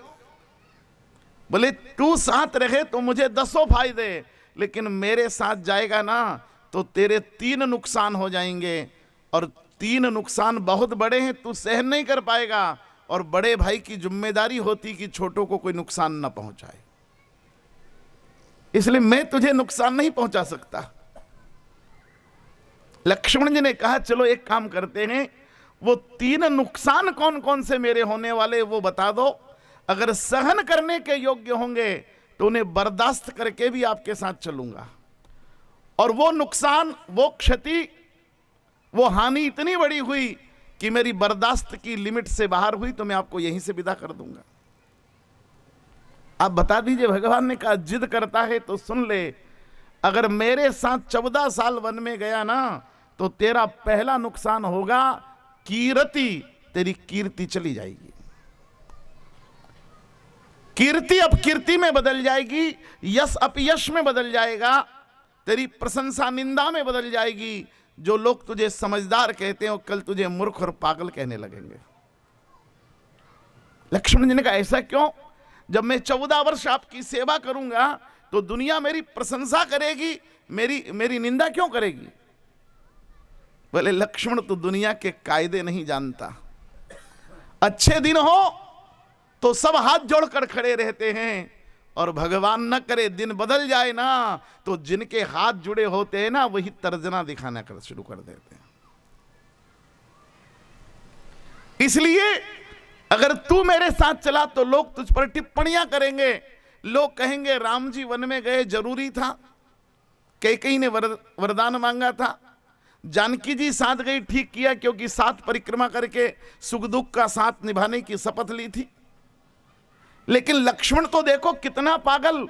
बोले, तू साथ रहे तो मुझे 10 फायदे, लेकिन मेरे साथ जाएगा ना तो तेरे 3 नुकसान हो जाएंगे, और 3 नुकसान बहुत बड़े हैं, तू सहन नहीं कर पाएगा, और बड़े भाई की जिम्मेदारी होती कि छोटों को कोई नुकसान ना पहुंचाए, इसलिए मैं तुझे नुकसान नहीं पहुंचा सकता। लक्ष्मण जी ने कहा, चलो एक काम करते हैं, वो 3 नुकसान कौन कौन से मेरे होने वाले वो बता दो, अगर सहन करने के योग्य होंगे तो उन्हें बर्दाश्त करके भी आपके साथ चलूंगा, और वो नुकसान, वो क्षति, वो हानि इतनी बड़ी हुई कि मेरी बर्दाश्त की लिमिट से बाहर हुई तो मैं आपको यहीं से विदा कर दूंगा। आप बता दीजिए। भगवान ने कहा, जिद करता है तो सुन ले, अगर मेरे साथ 14 साल वन में गया ना तो तेरा पहला नुकसान होगा कीर्ति, तेरी कीर्ति चली जाएगी। कीर्ति अपकीर्ति में बदल जाएगी, यश अपयश में बदल जाएगा, तेरी प्रशंसा निंदा में बदल जाएगी। जो लोग तुझे समझदार कहते हो कल तुझे मूर्ख और पागल कहने लगेंगे। लक्ष्मण जी ने कहा, ऐसा क्यों? जब मैं 14 वर्ष आपकी सेवा करूंगा तो दुनिया मेरी प्रशंसा करेगी, मेरी निंदा क्यों करेगी? बोले, लक्ष्मण तो दुनिया के कायदे नहीं जानता। अच्छे दिन हो तो सब हाथ जोड़कर खड़े रहते हैं, और भगवान न करे दिन बदल जाए ना तो जिनके हाथ जुड़े होते हैं ना वही तर्जना दिखाना शुरू कर देते हैं। इसलिए अगर तू मेरे साथ चला तो लोग तुझ पर टिप्पणियां करेंगे, लोग कहेंगे राम जी वन में गए जरूरी था, कैकेयी ने वरदान मांगा था, जानकी जी साथ गई, ठीक किया, क्योंकि 7 परिक्रमा करके सुख दुख का साथ निभाने की शपथ ली थी। लेकिन लक्ष्मण तो देखो कितना पागल,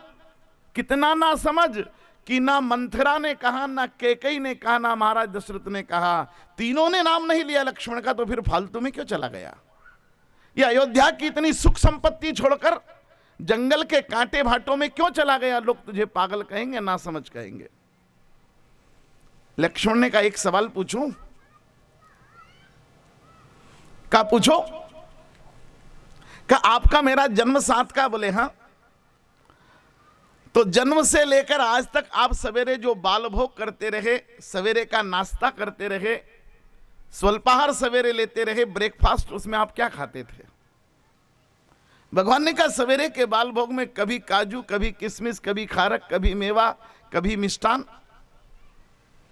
कितना ना समझ, कि ना मंथरा ने कहा, ना कैकेयी ने कहा, ना महाराज दशरथ ने कहा, तीनों ने नाम नहीं लिया लक्ष्मण का, तो फिर फालतू में क्यों चला गया? ये अयोध्या की इतनी सुख संपत्ति छोड़कर जंगल के कांटे भाटों में क्यों चला गया? लोग तुझे पागल कहेंगे, ना समझ कहेंगे। लक्ष्मण ने कहा एक सवाल पूछूं? का पूछो? का आपका मेरा जन्म साथ का? बोले हाँ। तो जन्म से लेकर आज तक आप सवेरे जो बाल भोग करते रहे, सवेरे का नाश्ता करते रहे, स्वल्पाहार सवेरे लेते रहे, ब्रेकफास्ट, उसमें आप क्या खाते थे? भगवान ने कहा सवेरे के बाल भोग में कभी काजू, कभी किशमिश, कभी खारक, कभी मेवा, कभी मिष्ठान।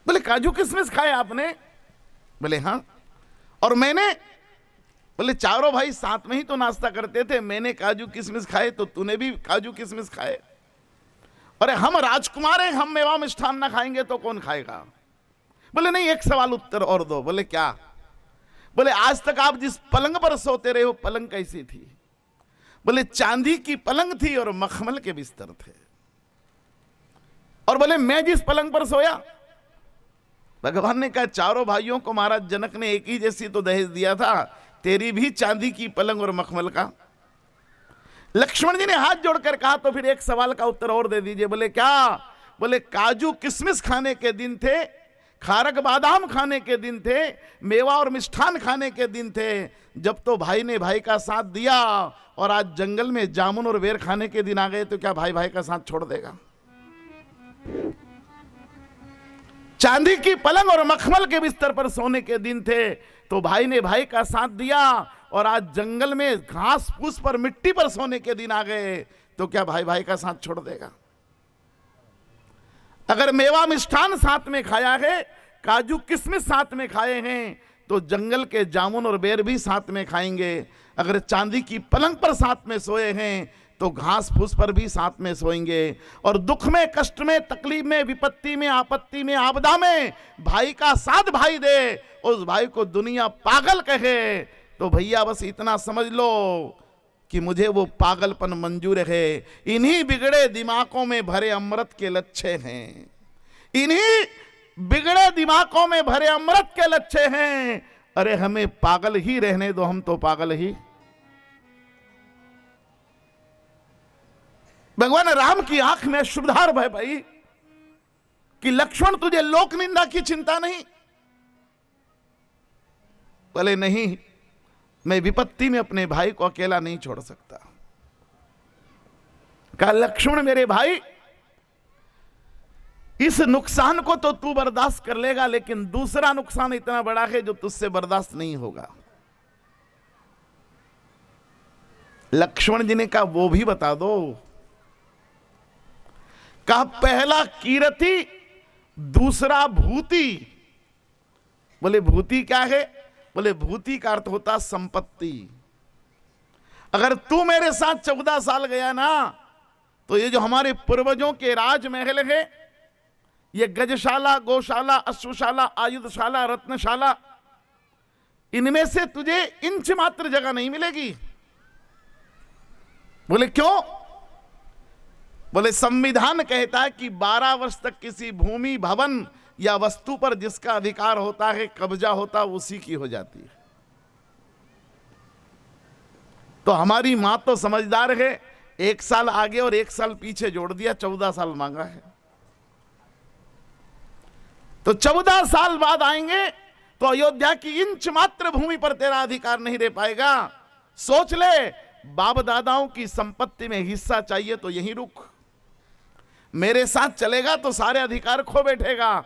बोले काजू किशमिश खाए आपने? बोले हाँ। और मैंने? बोले चारों भाई साथ में ही तो नाश्ता करते थे, मैंने काजू किशमिश खाए तो तूने भी काजू किशमिश खाए। अरे हम राजकुमार हैं, हम मेवा मिष्ठान ना खाएंगे तो कौन खाएगा? बोले नहीं, एक सवाल उत्तर और दो। बोले क्या? बोले आज तक आप जिस पलंग पर सोते रहे हो, पलंग कैसी थी? बोले चांदी की पलंग थी और मखमल के बिस्तर थे। और बोले मैं जिस पलंग पर सोया? भगवान ने कहा चारों भाइयों को महाराज जनक ने एक ही जैसी तो दहेज दिया था, तेरी भी चांदी की पलंग और मखमल का। लक्ष्मण जी ने हाथ जोड़कर कहा तो फिर एक सवाल का उत्तर और दे दीजिए। बोले क्या? बोले काजू किशमिश खाने के दिन थे, खारक बादाम खाने के दिन थे, मेवा और मिष्ठान खाने के दिन थे, जब तो भाई ने भाई का साथ दिया, और आज जंगल में जामुन और बेर खाने के दिन आ गए तो क्या भाई भाई का साथ छोड़ देगा? चांदी की पलंग और मखमल के बिस्तर पर सोने के दिन थे तो भाई ने भाई का साथ दिया, और आज जंगल में घास फूस पर मिट्टी पर सोने के दिन आ गए तो क्या भाई भाई का साथ छोड़ देगा? अगर मेवा मिष्ठान साथ में खाया है, काजू किशमिश साथ में खाए हैं, तो जंगल के जामुन और बेर भी साथ में खाएंगे। अगर चांदी की पलंग पर साथ में सोए हैं तो घास फूस पर भी साथ में सोएंगे। और दुख में, कष्ट में, तकलीफ में, विपत्ति में, आपत्ति में, आपदा में भाई का साथ भाई दे, उस भाई को दुनिया पागल कहे तो भैया बस इतना समझ लो कि मुझे वो पागलपन मंजूर है। इन्हीं बिगड़े दिमागों में भरे अमृत के लच्छे हैं, इन्हीं बिगड़े दिमागों में भरे अमृत के लच्छे हैं। अरे हमें पागल ही रहने दो, हम तो पागल ही। भगवान राम की आंख में शुभधार भय भाई कि लक्ष्मण तुझे लोक निंदा की चिंता नहीं? बोले नहीं, मैं विपत्ति में अपने भाई को अकेला नहीं छोड़ सकता। कहा लक्ष्मण मेरे भाई, इस नुकसान को तो तू बर्दाश्त कर लेगा, लेकिन दूसरा नुकसान इतना बड़ा है जो तुझसे बर्दाश्त नहीं होगा। लक्ष्मण जी ने कहा वो भी बता दो। कहा पहला कीरति, दूसरा भूति। बोले भूति क्या है? बोले भूति का अर्थ होता संपत्ति। अगर तू मेरे साथ 14 साल गया ना, तो ये जो हमारे पूर्वजों के राजमहल है, ये गजशाला, गौशाला, अश्वशाला, आयुधशाला, रत्नशाला, इनमें से तुझे इंच मात्र जगह नहीं मिलेगी। बोले क्यों? बोले संविधान कहता है कि 12 वर्ष तक किसी भूमि, भवन या वस्तु पर जिसका अधिकार होता है, कब्जा होता है, उसी की हो जाती है। तो हमारी मां तो समझदार है, 1 साल आगे और 1 साल पीछे जोड़ दिया, 14 साल मांगा है। तो 14 साल बाद आएंगे तो अयोध्या की इंच मात्र भूमि पर तेरा अधिकार नहीं रह पाएगा। सोच ले, बाप दादाओं की संपत्ति में हिस्सा चाहिए तो यहीं रुक, मेरे साथ चलेगा तो सारे अधिकार खो बैठेगा।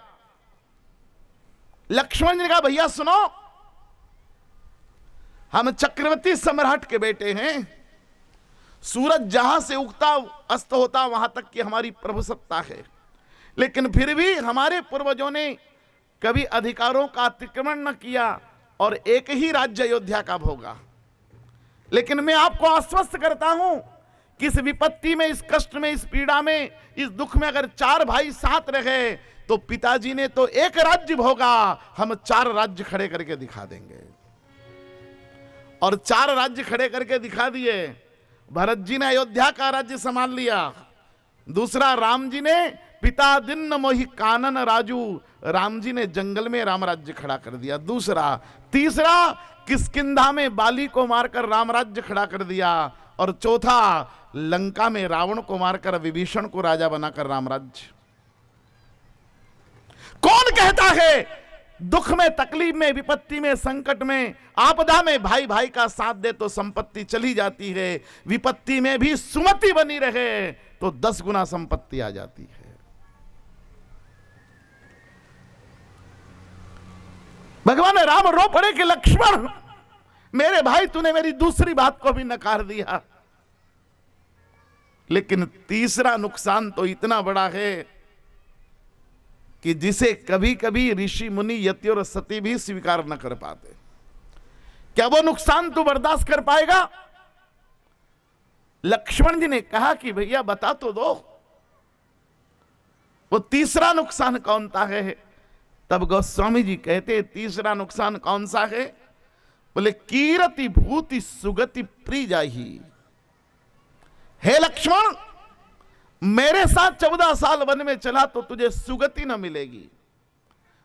लक्ष्मण ने कहा भैया सुनो, हम चक्रवर्ती सम्राट के बेटे हैं, सूरज जहां से उगता अस्त होता वहां तक की हमारी प्रभुसत्ता है, लेकिन फिर भी हमारे पूर्वजों ने कभी अधिकारों का अतिक्रमण न किया और एक ही राज्य अयोध्या का भोगा। लेकिन मैं आपको आश्वस्त करता हूं किस विपत्ति में, इस कष्ट में, इस पीड़ा में, इस दुख में अगर 4 भाई साथ रहे तो पिताजी ने तो एक राज्य भोगा, हम 4 राज्य खड़े करके दिखा देंगे। और 4 राज्य खड़े करके दिखा दिए। भरत जी ने अयोध्या का राज्य संभाल लिया। दूसरा, राम जी ने पिता दिन मोहि कानन राजू, राम जी ने जंगल में राम राज्य खड़ा कर दिया। दूसरा, तीसरा, किष्किंधा में बाली को मारकर राम राज्य खड़ा कर दिया। और चौथा, लंका में रावण को मारकर विभीषण को राजा बनाकर राम राज्य। कौन कहता है दुख में, तकलीफ में, विपत्ति में, संकट में, आपदा में भाई भाई का साथ दे तो संपत्ति चली जाती है, विपत्ति में भी सुमति बनी रहे तो 10 गुना संपत्ति आ जाती है। भगवान राम रो पड़े कि लक्ष्मण मेरे भाई, तूने मेरी दूसरी बात को भी नकार दिया। लेकिन तीसरा नुकसान तो इतना बड़ा है कि जिसे कभी कभी ऋषि मुनि यति और सती भी स्वीकार न कर पाते। क्या वो नुकसान तू बर्दाश्त कर पाएगा? लक्ष्मण जी ने कहा कि भैया बता तो दो, वो तीसरा नुकसान कौन सा है? तब गोस्वामी जी कहते तीसरा नुकसान कौन सा है? बोले कीरति भूति सुगति प्री जाही। हे लक्ष्मण, मेरे साथ 14 साल वन में चला तो तुझे सुगति न मिलेगी।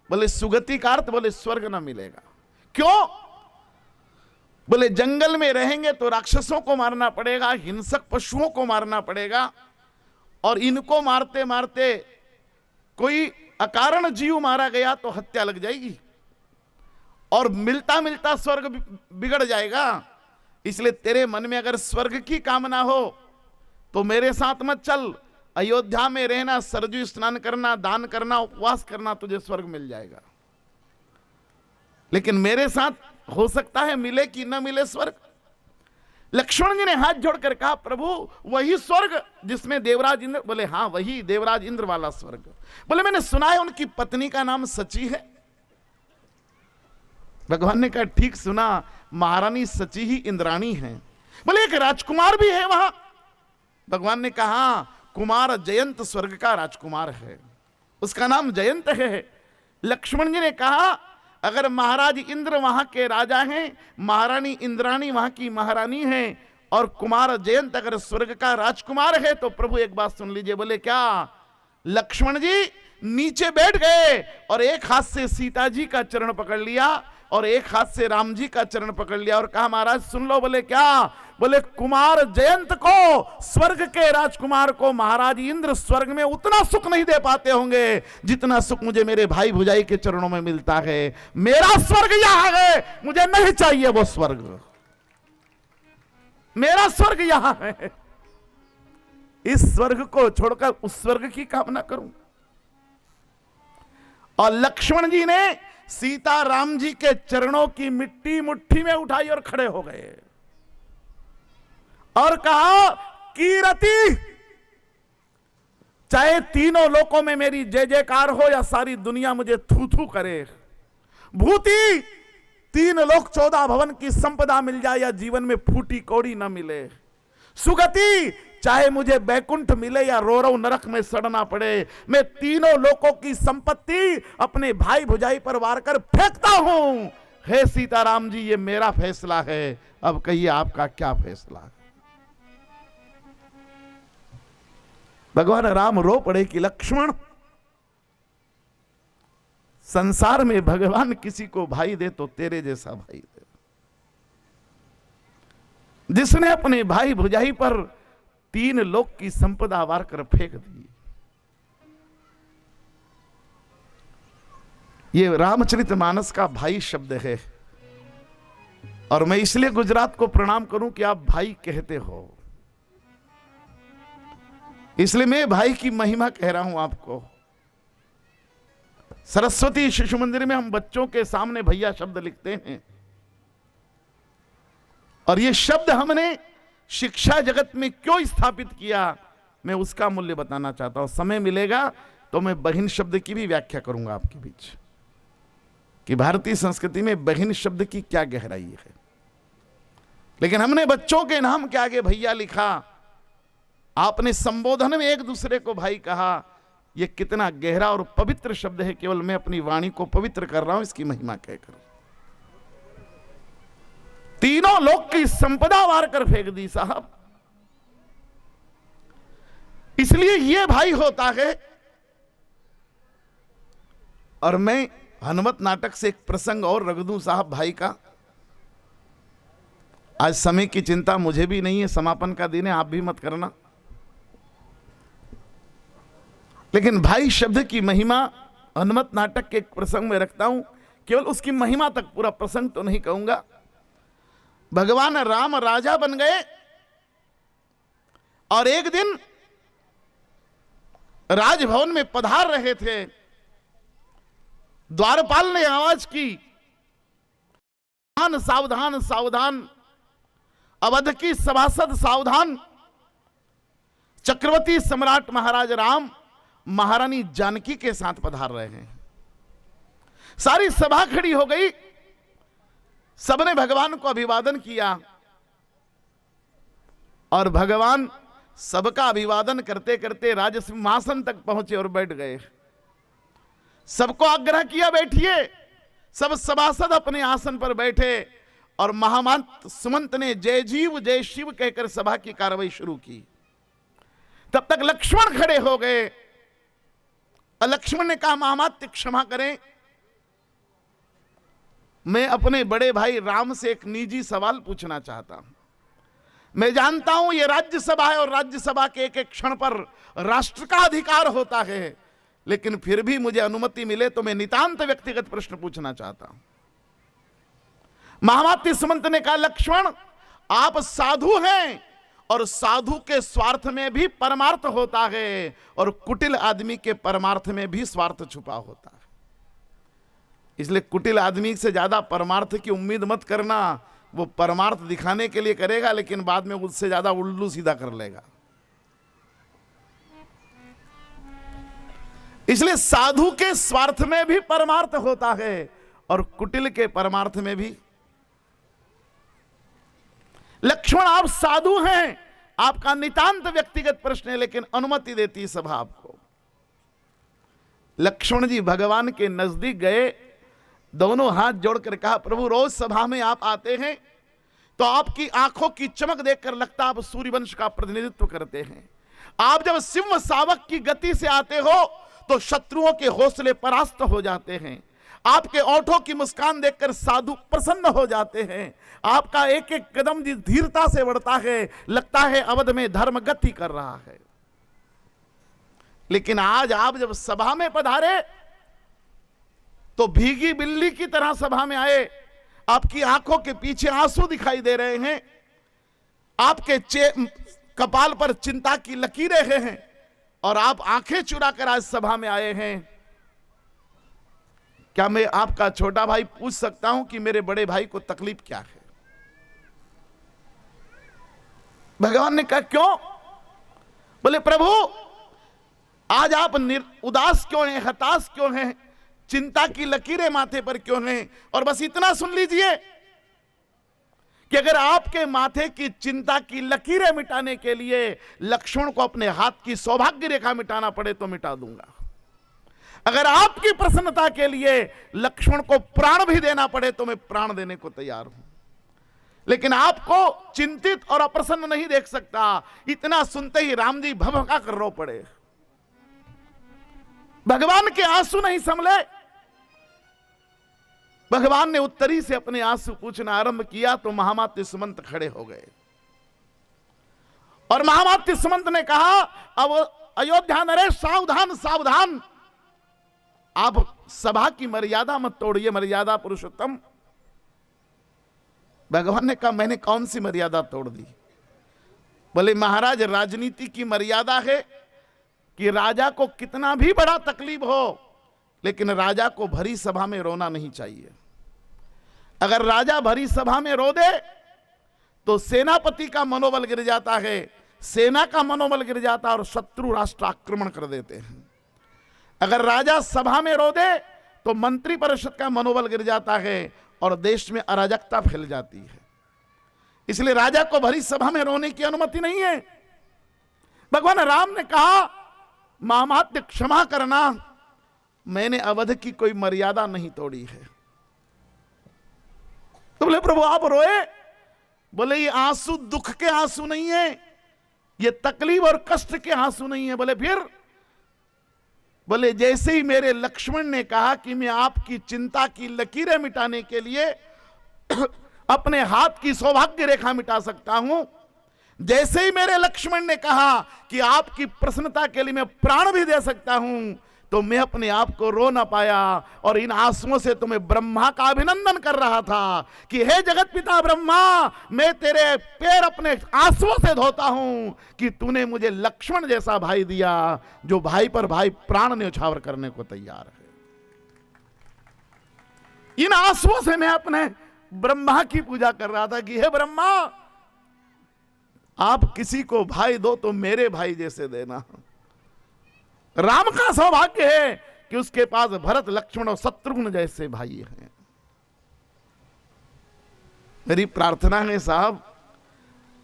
बोले सुगति का अर्थ? बोले स्वर्ग न मिलेगा। क्यों? बोले जंगल में रहेंगे तो राक्षसों को मारना पड़ेगा, हिंसक पशुओं को मारना पड़ेगा, और इनको मारते मारते कोई अकारण जीव मारा गया तो हत्या लग जाएगी, और मिलता मिलता स्वर्ग बिगड़ जाएगा। इसलिए तेरे मन में अगर स्वर्ग की कामना हो तो मेरे साथ मत चल। अयोध्या में रहना, सरजू स्नान करना, दान करना, उपवास करना, तुझे स्वर्ग मिल जाएगा। लेकिन मेरे साथ हो सकता है मिले कि न मिले स्वर्ग। लक्ष्मण जी ने हाथ जोड़कर कहा प्रभु वही स्वर्ग जिसमें देवराज इंद्र। बोले हाँ वही देवराज इंद्र वाला स्वर्ग। बोले मैंने सुना है उनकी पत्नी का नाम सची है। भगवान ने कहा ठीक सुना, महारानी सची ही इंद्राणी है। बोले एक राजकुमार भी है वहां। भगवान ने कहा कुमार जयंत स्वर्ग का राजकुमार है, उसका नाम जयंत है। लक्ष्मण जी ने कहा अगर महाराज इंद्र वहां के राजा हैं, महारानी इंद्राणी वहां की महारानी है, और कुमार जयंत अगर स्वर्ग का राजकुमार है तो प्रभु एक बात सुन लीजिए। बोले क्या? लक्ष्मण जी नीचे बैठ गए और एक हाथ से सीता जी का चरण पकड़ लिया और एक हाथ से राम जी का चरण पकड़ लिया और कहा महाराज सुन लो। बोले क्या? बोले कुमार जयंत को, स्वर्ग के राजकुमार को महाराज इंद्र स्वर्ग में उतना सुख नहीं दे पाते होंगे जितना सुख मुझे मेरे भाई भुजाई के चरणों में मिलता है। मेरा स्वर्ग यहां है, मुझे नहीं चाहिए वो स्वर्ग, मेरा स्वर्ग यहां है। इस स्वर्ग को छोड़कर उस स्वर्ग की कामना करूं। और लक्ष्मण जी ने सीता राम जी के चरणों की मिट्टी मुट्ठी में उठाई और खड़े हो गए और कहा कीरति, चाहे तीनों लोकों में मेरी जय जयकार हो या सारी दुनिया मुझे थू थू करे, भूति 3 लोक 14 भवन की संपदा मिल जाए या जीवन में फूटी कौड़ी ना मिले, सुगति चाहे मुझे बैकुंठ मिले या रोरव नरक में सड़ना पड़े, मैं तीनों लोकों की संपत्ति अपने भाई भुजाई पर वार कर फेंकता हूं। हे सीताराम जी ये मेरा फैसला है, अब कहिए आपका क्या फैसला है? भगवान राम रो पड़े कि लक्ष्मण संसार में भगवान किसी को भाई दे तो तेरे जैसा भाई दे, जिसने अपने भाई भुजाई पर 3 लोक की संपदा वार कर फेंक दी। ये रामचरितमानस का भाई शब्द है और मैं इसलिए गुजरात को प्रणाम करूं कि आप भाई कहते हो, इसलिए मैं भाई की महिमा कह रहा हूं आपको। सरस्वती शिशु मंदिर में हम बच्चों के सामने भैया शब्द लिखते हैं और ये शब्द हमने शिक्षा जगत में क्यों स्थापित किया, मैं उसका मूल्य बताना चाहता हूं। समय मिलेगा तो मैं बहिन शब्द की भी व्याख्या करूंगा आपके बीच कि भारतीय संस्कृति में बहिन शब्द की क्या गहराई है। लेकिन हमने बच्चों के नाम के आगे भैया लिखा आपने संबोधन में एक दूसरे को भाई कहा, यह कितना गहरा और पवित्र शब्द है। केवल मैं अपनी वाणी को पवित्र कर रहा हूं इसकी महिमा कहकर। तीनों लोक की संपदा वार कर फेंक दी साहब। इसलिए यह भाई होता है। और मैं हनुमत नाटक से एक प्रसंग और रख दूं साहब भाई का। आज समय की चिंता मुझे भी नहीं है, समापन का दिन है, आप भी मत करना। लेकिन भाई शब्द की महिमा हनुमत नाटक के एक प्रसंग में रखता हूं, केवल उसकी महिमा तक, पूरा प्रसंग तो नहीं कहूंगा। भगवान राम राजा बन गए और एक दिन राजभवन में पधार रहे थे। द्वारपाल ने आवाज की, सावधान सावधान सावधान, अवध की सभासद सावधान, चक्रवर्ती सम्राट महाराज राम महारानी जानकी के साथ पधार रहे हैं। सारी सभा खड़ी हो गई, सबने भगवान को अभिवादन किया और भगवान सबका अभिवादन करते करते राजसिंहासन तक पहुंचे और बैठ गए। सबको आग्रह किया बैठिए, सब सभासद अपने आसन पर बैठे और महामंत्र सुमंत ने जय जीव जय शिव कहकर सभा की कार्रवाई शुरू की। तब तक लक्ष्मण खड़े हो गए। लक्ष्मण ने कहा, महामात्य क्षमा करें, मैं अपने बड़े भाई राम से एक निजी सवाल पूछना चाहता हूं। मैं जानता हूं यह राज्यसभा है और राज्यसभा के एक एक क्षण पर राष्ट्र का अधिकार होता है, लेकिन फिर भी मुझे अनुमति मिले तो मैं नितांत व्यक्तिगत प्रश्न पूछना चाहता हूं। महामात्य सुमंत ने कहा, लक्ष्मण आप साधु हैं और साधु के स्वार्थ में भी परमार्थ होता है और कुटिल आदमी के परमार्थ में भी स्वार्थ छुपा होता है। इसलिए कुटिल आदमी से ज्यादा परमार्थ की उम्मीद मत करना। वो परमार्थ दिखाने के लिए करेगा, लेकिन बाद में उससे ज्यादा उल्लू सीधा कर लेगा। इसलिए साधु के स्वार्थ में भी परमार्थ होता है और कुटिल के परमार्थ में भी। लक्ष्मण आप साधु हैं, आपका नितांत व्यक्तिगत प्रश्न है, लेकिन अनुमति देती सभा आपको। लक्ष्मण जी भगवान के नजदीक गए, दोनों हाथ जोड़कर कहा, प्रभु रोज सभा में आप आते हैं तो आपकी आंखों की चमक देखकर लगता आप सूर्यवंश का प्रतिनिधित्व करते हैं। आप जब सिंह शावक की गति से आते हो तो शत्रुओं के हौसले परास्त हो जाते हैं। आपके ओठों की मुस्कान देखकर साधु प्रसन्न हो जाते हैं। आपका एक एक कदम जिस धीरता से बढ़ता है, लगता है अवध में धर्म गति कर रहा है। लेकिन आज आप जब सभा में पधारे तो भीगी बिल्ली की तरह सभा में आए। आपकी आंखों के पीछे आंसू दिखाई दे रहे हैं, आपके कपाल पर चिंता की लकीरें हैं और आप आंखें चुराकर आज सभा में आए हैं। क्या मैं आपका छोटा भाई पूछ सकता हूं कि मेरे बड़े भाई को तकलीफ क्या है? भगवान ने कहा, क्यों? बोले, प्रभु आज आप उदास क्यों हैं, हताश क्यों हैं, चिंता की लकीरें माथे पर क्यों हैं? और बस इतना सुन लीजिए कि अगर आपके माथे की चिंता की लकीरें मिटाने के लिए लक्ष्मण को अपने हाथ की सौभाग्य रेखा मिटाना पड़े तो मिटा दूंगा। अगर आपकी प्रसन्नता के लिए लक्ष्मण को प्राण भी देना पड़े तो मैं प्राण देने को तैयार हूं। लेकिन आपको चिंतित और अप्रसन्न नहीं देख सकता। इतना सुनते ही राम जी भभका कर रो पड़े। भगवान के आंसू नहीं संभले। भगवान ने उत्तरी से अपने आंसू पूछना आरंभ किया तो महामात्य सुमंत खड़े हो गए और महामात्य सुमंत ने कहा, अब अयोध्या नरेश सावधान सावधान, आप सभा की मर्यादा मत तोड़िए, मर्यादा पुरुषोत्तम। भगवान ने कहा, मैंने कौन सी मर्यादा तोड़ दी? बोले, महाराज राजनीति की मर्यादा है कि राजा को कितना भी बड़ा तकलीफ हो लेकिन राजा को भरी सभा में रोना नहीं चाहिए। अगर राजा भरी सभा में रो दे तो सेनापति का मनोबल गिर जाता है, सेना का मनोबल गिर जाता है और शत्रु राष्ट्र आक्रमण कर देते हैं। अगर राजा सभा में रो दे तो मंत्री परिषद का मनोबल गिर जाता है और देश में अराजकता फैल जाती है। इसलिए राजा को भरी सभा में रोने की अनुमति नहीं है। भगवान राम ने कहा मामात्य क्षमा करना, मैंने अवध की कोई मर्यादा नहीं तोड़ी है। तो बोले प्रभु आप रोए? बोले ये आंसू दुख के आंसू नहीं है, ये तकलीफ और कष्ट के आंसू नहीं है। बोले फिर? बोले जैसे ही मेरे लक्ष्मण ने कहा कि मैं आपकी चिंता की लकीरें मिटाने के लिए अपने हाथ की सौभाग्य रेखा मिटा सकता हूं, जैसे ही मेरे लक्ष्मण ने कहा कि आपकी प्रसन्नता के लिए मैं प्राण भी दे सकता हूं, तो मैं अपने आप को रो ना पाया और इन आंसुओं से तुम्हें ब्रह्मा का अभिनंदन कर रहा था कि हे जगत पिता ब्रह्मा, मैं तेरे पैर अपने आंसुओं से धोता हूं कि तूने मुझे लक्ष्मण जैसा भाई दिया जो भाई पर भाई प्राण न्यौछावर करने को तैयार है। इन आंसुओं से मैं अपने ब्रह्मा की पूजा कर रहा था कि हे ब्रह्मा, आप किसी को भाई दो तो मेरे भाई जैसे देना। राम का सौभाग्य है कि उसके पास भरत लक्ष्मण और शत्रुघ्न जैसे भाई हैं। मेरी प्रार्थना है साहब,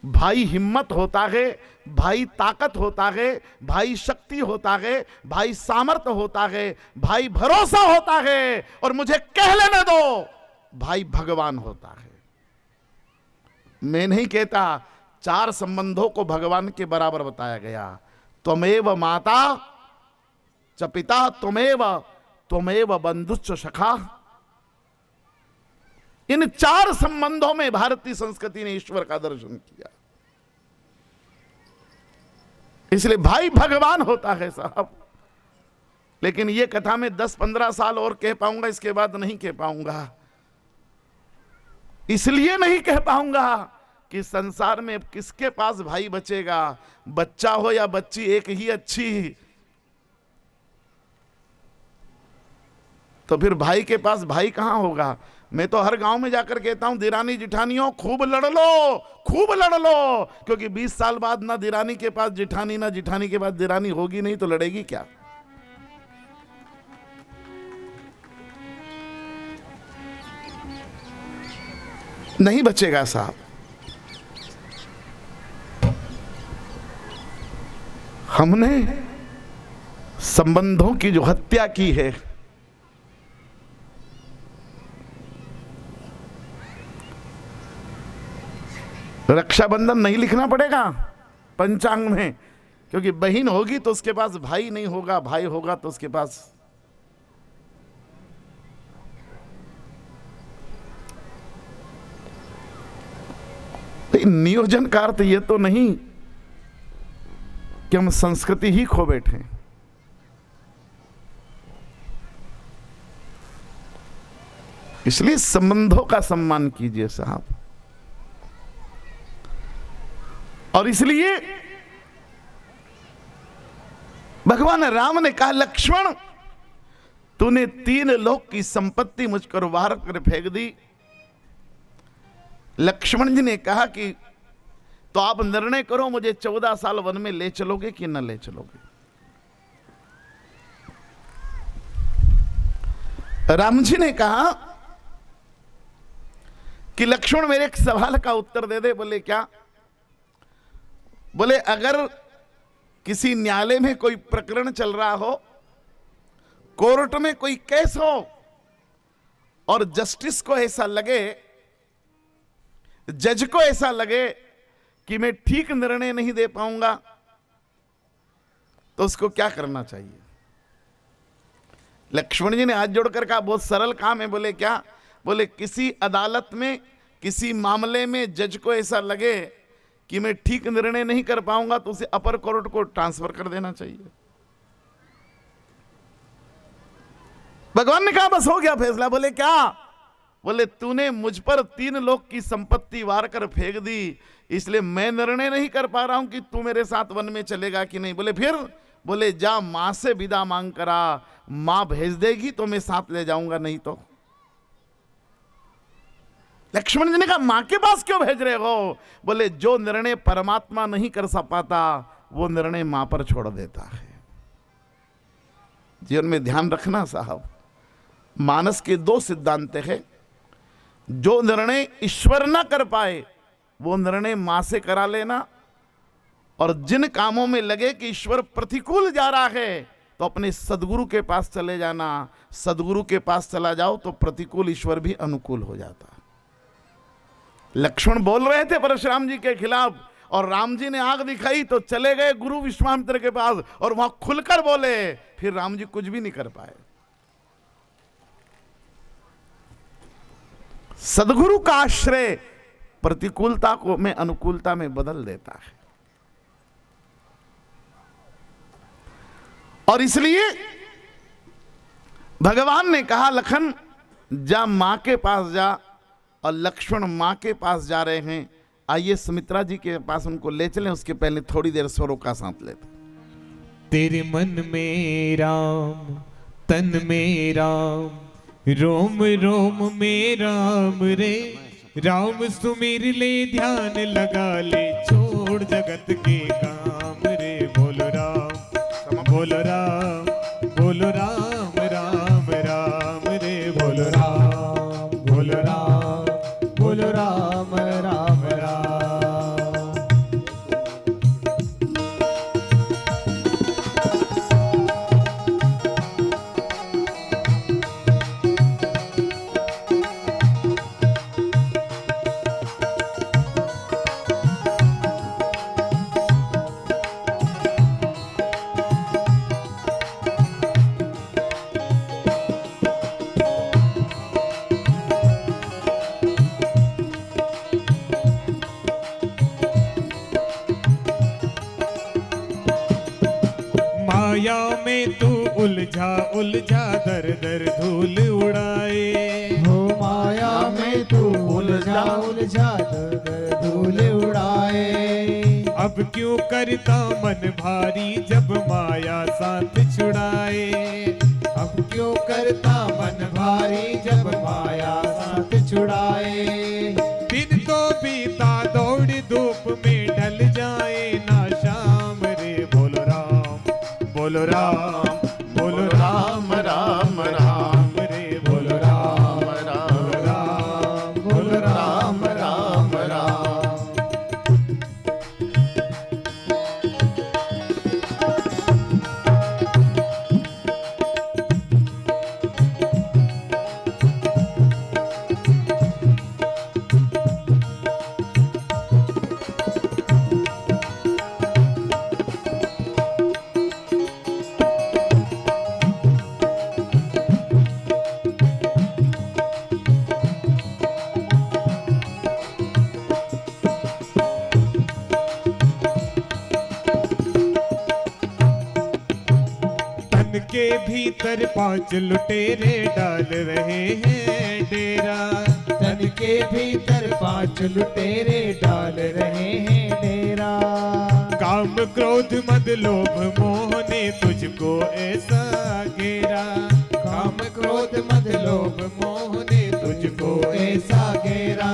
भाई हिम्मत होता है, भाई ताकत होता है, भाई शक्ति होता है, भाई सामर्थ्य होता है, भाई भरोसा होता है, और मुझे कह लेने दो भाई भगवान होता है। मैं नहीं कहता, 4 संबंधों को भगवान के बराबर बताया गया। त्वमेव माता च पिता त्वमेव बंधुश्च सखा। इन 4 संबंधों में भारतीय संस्कृति ने ईश्वर का दर्शन किया। इसलिए भाई भगवान होता है साहब। लेकिन यह कथा में 10-15 साल और कह पाऊंगा, इसके बाद नहीं कह पाऊंगा। इसलिए नहीं कह पाऊंगा कि संसार में किसके पास भाई बचेगा, बच्चा हो या बच्ची, एक ही अच्छी। तो फिर भाई के पास भाई कहां होगा? मैं तो हर गांव में जाकर कहता हूं, दिरानी जिठानियों खूब लड़ लो, खूब लड़ लो, क्योंकि 20 साल बाद ना दिरानी के पास जिठानी, ना जिठानी के पास दिरानी होगी नहीं तो लड़ेगी क्या? नहीं बचेगा साहब। हमने संबंधों की जो हत्या की है, रक्षाबंधन नहीं लिखना पड़ेगा पंचांग में, क्योंकि बहन होगी तो उसके पास भाई नहीं होगा, भाई होगा तो उसके पास। नियोजन का अर्थ यह तो नहीं कि हम संस्कृति ही खो बैठे। इसलिए संबंधों का सम्मान कीजिए साहब। और इसलिए भगवान राम ने कहा, लक्ष्मण तूने 3 लोक की संपत्ति मुझ पर वार कर फेंक दी। लक्ष्मण जी ने कहा कि तो आप निर्णय करो, मुझे 14 साल वन में ले चलोगे कि न ले चलोगे? राम जी ने कहा कि लक्ष्मण मेरे एक सवाल का उत्तर दे दे। बोले क्या? बोले अगर किसी न्यायालय में कोई प्रकरण चल रहा हो, कोर्ट में कोई केस हो, और जस्टिस को ऐसा लगे, जज को ऐसा लगे कि मैं ठीक निर्णय नहीं दे पाऊंगा, तो उसको क्या करना चाहिए? लक्ष्मण जी ने हाथ जोड़कर कहा, बहुत सरल काम है। बोले क्या? बोले किसी अदालत में, किसी मामले में जज को ऐसा लगे कि मैं ठीक निर्णय नहीं कर पाऊंगा, तो उसे अपर कोर्ट को ट्रांसफर कर देना चाहिए। भगवान ने कहा बस हो गया फैसला। बोले क्या? बोले तूने मुझ पर 3 लोक की संपत्ति वार कर फेंक दी, इसलिए मैं निर्णय नहीं कर पा रहा हूं कि तू मेरे साथ वन में चलेगा कि नहीं। बोले फिर? बोले जा मां से विदा मांग करा, मां भेज देगी तो मैं साथ ले जाऊंगा, नहीं तो। लक्ष्मण जी ने कहा मां के पास क्यों भेज रहे हो? बोले जो निर्णय परमात्मा नहीं कर पाता वो निर्णय मां पर छोड़ देता है। जीवन में ध्यान रखना साहब, मानस के 2 सिद्धांत हैं। जो निर्णय ईश्वर ना कर पाए वो निर्णय मां से करा लेना, और जिन कामों में लगे कि ईश्वर प्रतिकूल जा रहा है तो अपने सदगुरु के पास चले जाना। सदगुरु के पास चला जाओ तो प्रतिकूल ईश्वर भी अनुकूल हो जाता। लक्ष्मण बोल रहे थे परशुराम जी के खिलाफ और राम जी ने आग दिखाई तो चले गए गुरु विश्वामित्र के पास और वहां खुलकर बोले, फिर राम जी कुछ भी नहीं कर पाए। सदगुरु का आश्रय प्रतिकूलता को में अनुकूलता में बदल देता है। और इसलिए भगवान ने कहा लखन जा मां के पास जा, और लक्ष्मण मां के पास जा रहे हैं। आइए सुमित्रा जी के पास उनको ले चलें, उसके पहले थोड़ी देर स्वरों का साथ लेते। तेरे मन में राम, तन में राम, रोम रोम में राम रे। राम सुमिर ले ध्यान लगा ले, छोड़ जगत के काम रे। बोलो राम, बोलो राम, बोलो राम राम राम रे। बोलो राम, बोलो राम, बोलो राम राम राम। माया में तू उलझा उलझा दर दर धूल उड़ाए। हो माया में तू उलझा उलझा दर दर धूल उड़ाए। अब क्यों करता मन भारी जब माया साथ छुड़ाए। अब क्यों करता मन भारी जब माया साथ छुड़ाए। दिन तो बीता दौड़ धूप में ढल जाए ना शाम रे। बोलो राम, बोलो राम, बोलो राम राम राम रे। बोलो राम, राम राम बोल राम राम राम। तन के भीतर 5 लुटेरे डाल रहे हैं डेरा। तन के भीतर 5 लुटेरे डाल रहे हैं डेरा। काम क्रोध मद लोभ मोह ने तुझको ऐसा घेरा। काम क्रोध मद लोभ मोह ने तुझको ऐसा घेरा।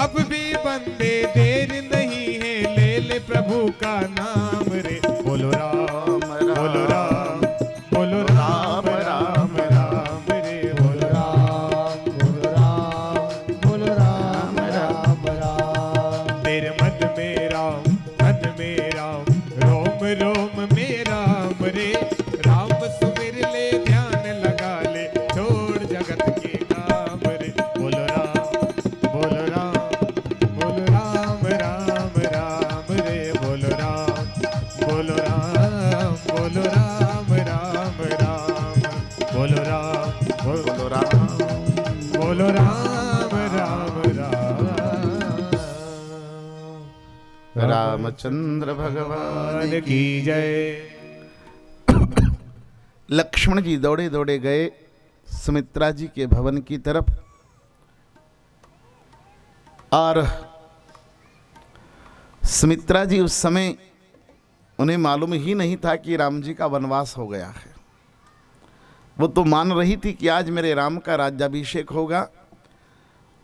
अब भी बंदे देर नहीं है, ले ले प्रभु का नाम रे। बोलो राम, बोलो राम, बोलो राम राम राम रे। बोलो राम बोल राम बोल राम राम राम। तेरे मन में राम, तन में राम, रोम रोम में राम रे। राम सुमिर ले ध्यान लगा ले, छोड़ जगत के काम रे। बोलो राम, बोलो राम, बोलो राम राम राम रे। बोलो राम, बोलो राम, बोलो राम राम राम। बोलो राम, बोलो राम, बोलो राम राम राम। रामचंद्र भगवान की जय। लक्ष्मण जी दौड़े दौड़े गए सुमित्रा जी के भवन की तरफ, और सुमित्रा जी उस समय उन्हें मालूम ही नहीं था कि राम जी का वनवास हो गया है। वो तो मान रही थी कि आज मेरे राम का राज्याभिषेक होगा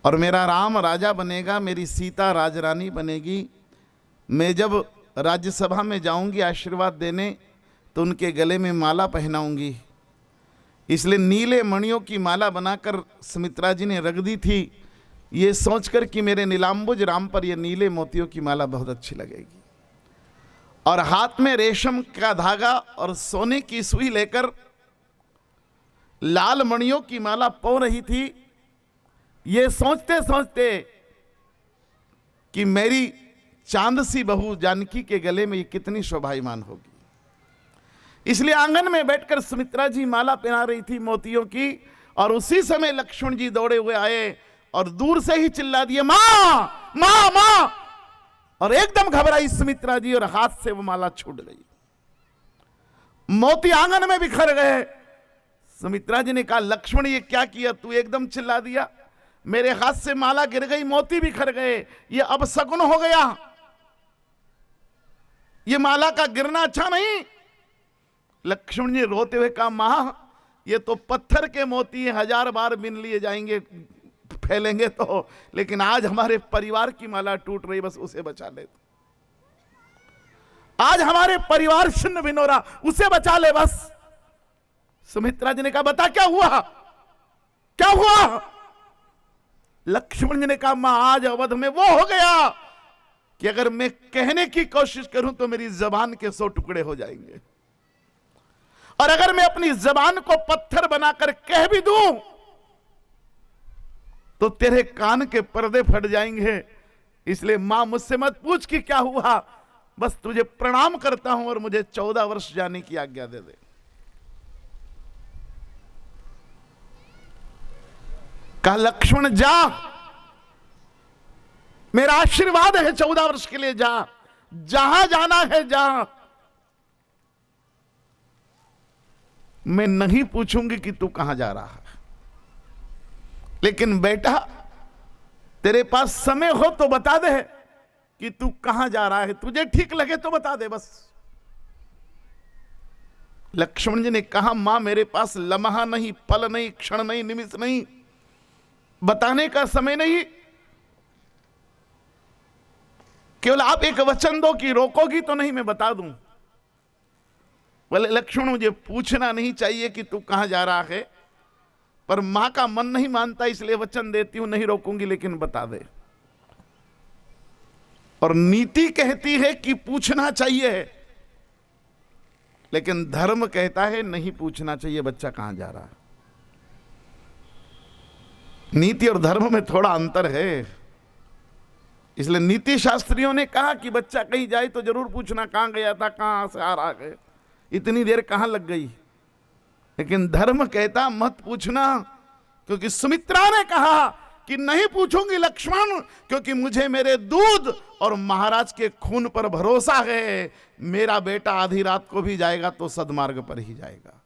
और मेरा राम राजा बनेगा, मेरी सीता राजरानी बनेगी। मैं जब राज्यसभा में जाऊंगी आशीर्वाद देने तो उनके गले में माला पहनाऊंगी। इसलिए नीले मणियों की माला बनाकर सुमित्रा जी ने रख दी थी, ये सोचकर कि मेरे नीलांबुज राम पर ये नीले मोतियों की माला बहुत अच्छी लगेगी। और हाथ में रेशम का धागा और सोने की सुई लेकर लाल मणियों की माला पो रही थी। ये सोचते सोचते कि मेरी चांद सी बहू जानकी के गले में ये कितनी शोभायमान होगी, इसलिए आंगन में बैठकर सुमित्रा जी माला पहना रही थी मोतियों की। और उसी समय लक्ष्मण जी दौड़े हुए आए और दूर से ही चिल्ला दिए, मां मां मां। और एकदम घबराई सुमित्रा जी और हाथ से वो माला छूट गई, मोती आंगन में बिखर गए। सुमित्रा जी ने कहा, लक्ष्मण ये क्या किया, तू एकदम चिल्ला दिया, मेरे हाथ से माला गिर गई, मोती बिखर गए, ये अब शकुन हो गया, ये माला का गिरना अच्छा नहीं। लक्ष्मण जी रोते हुए कहा, मां ये तो पत्थर के मोती हैं, 1000 बार बिन लिए जाएंगे फैलेंगे तो, लेकिन आज हमारे परिवार की माला टूट रही, बस उसे बचा ले। आज हमारे परिवार छिन्न भिन्न हो रहा, उसे बचा ले बस। सुमित्रा जी ने कहा, बता क्या हुआ, क्या हुआ। लक्ष्मण जी ने कहा, मां आज अवध में वो हो गया कि अगर मैं कहने की कोशिश करूं तो मेरी जबान के 100 टुकड़े हो जाएंगे, और अगर मैं अपनी जबान को पत्थर बनाकर कह भी दूं तो तेरे कान के पर्दे फट जाएंगे। इसलिए मां मुझसे मत पूछ कि क्या हुआ, बस तुझे प्रणाम करता हूं और मुझे 14 वर्ष जाने की आज्ञा दे दे। कहा, लक्ष्मण जा, मेरा आशीर्वाद है, 14 वर्ष के लिए जा, जहां जाना है जा। मैं नहीं पूछूंगी कि तू कहां जा रहा है, लेकिन बेटा तेरे पास समय हो तो बता दे कि तू कहां जा रहा है, तुझे ठीक लगे तो बता दे बस। लक्ष्मण जी ने कहा, मां मेरे पास लम्हा नहीं, पल नहीं, क्षण नहीं, निमिष नहीं, बताने का समय नहीं, केवल आप एक वचन दो कि रोकोगी तो नहीं, मैं बता दूं। बोले, लक्ष्मण मुझे पूछना नहीं चाहिए कि तू कहां जा रहा है, पर मां का मन नहीं मानता, इसलिए वचन देती हूं, नहीं रोकूंगी, लेकिन बता दे। और नीति कहती है कि पूछना चाहिए, लेकिन धर्म कहता है नहीं पूछना चाहिए बच्चा कहां जा रहा है। नीति और धर्म में थोड़ा अंतर है, इसलिए नीति शास्त्रियों ने कहा कि बच्चा कहीं जाए तो जरूर पूछना, कहां गया था, कहां से आ रहा है, इतनी देर कहां लग गई। लेकिन धर्म कहता मत पूछना, क्योंकि सुमित्रा ने कहा कि नहीं पूछूंगी लक्ष्मण, क्योंकि मुझे मेरे दूध और महाराज के खून पर भरोसा है, मेरा बेटा आधी रात को भी जाएगा तो सदमार्ग पर ही जाएगा।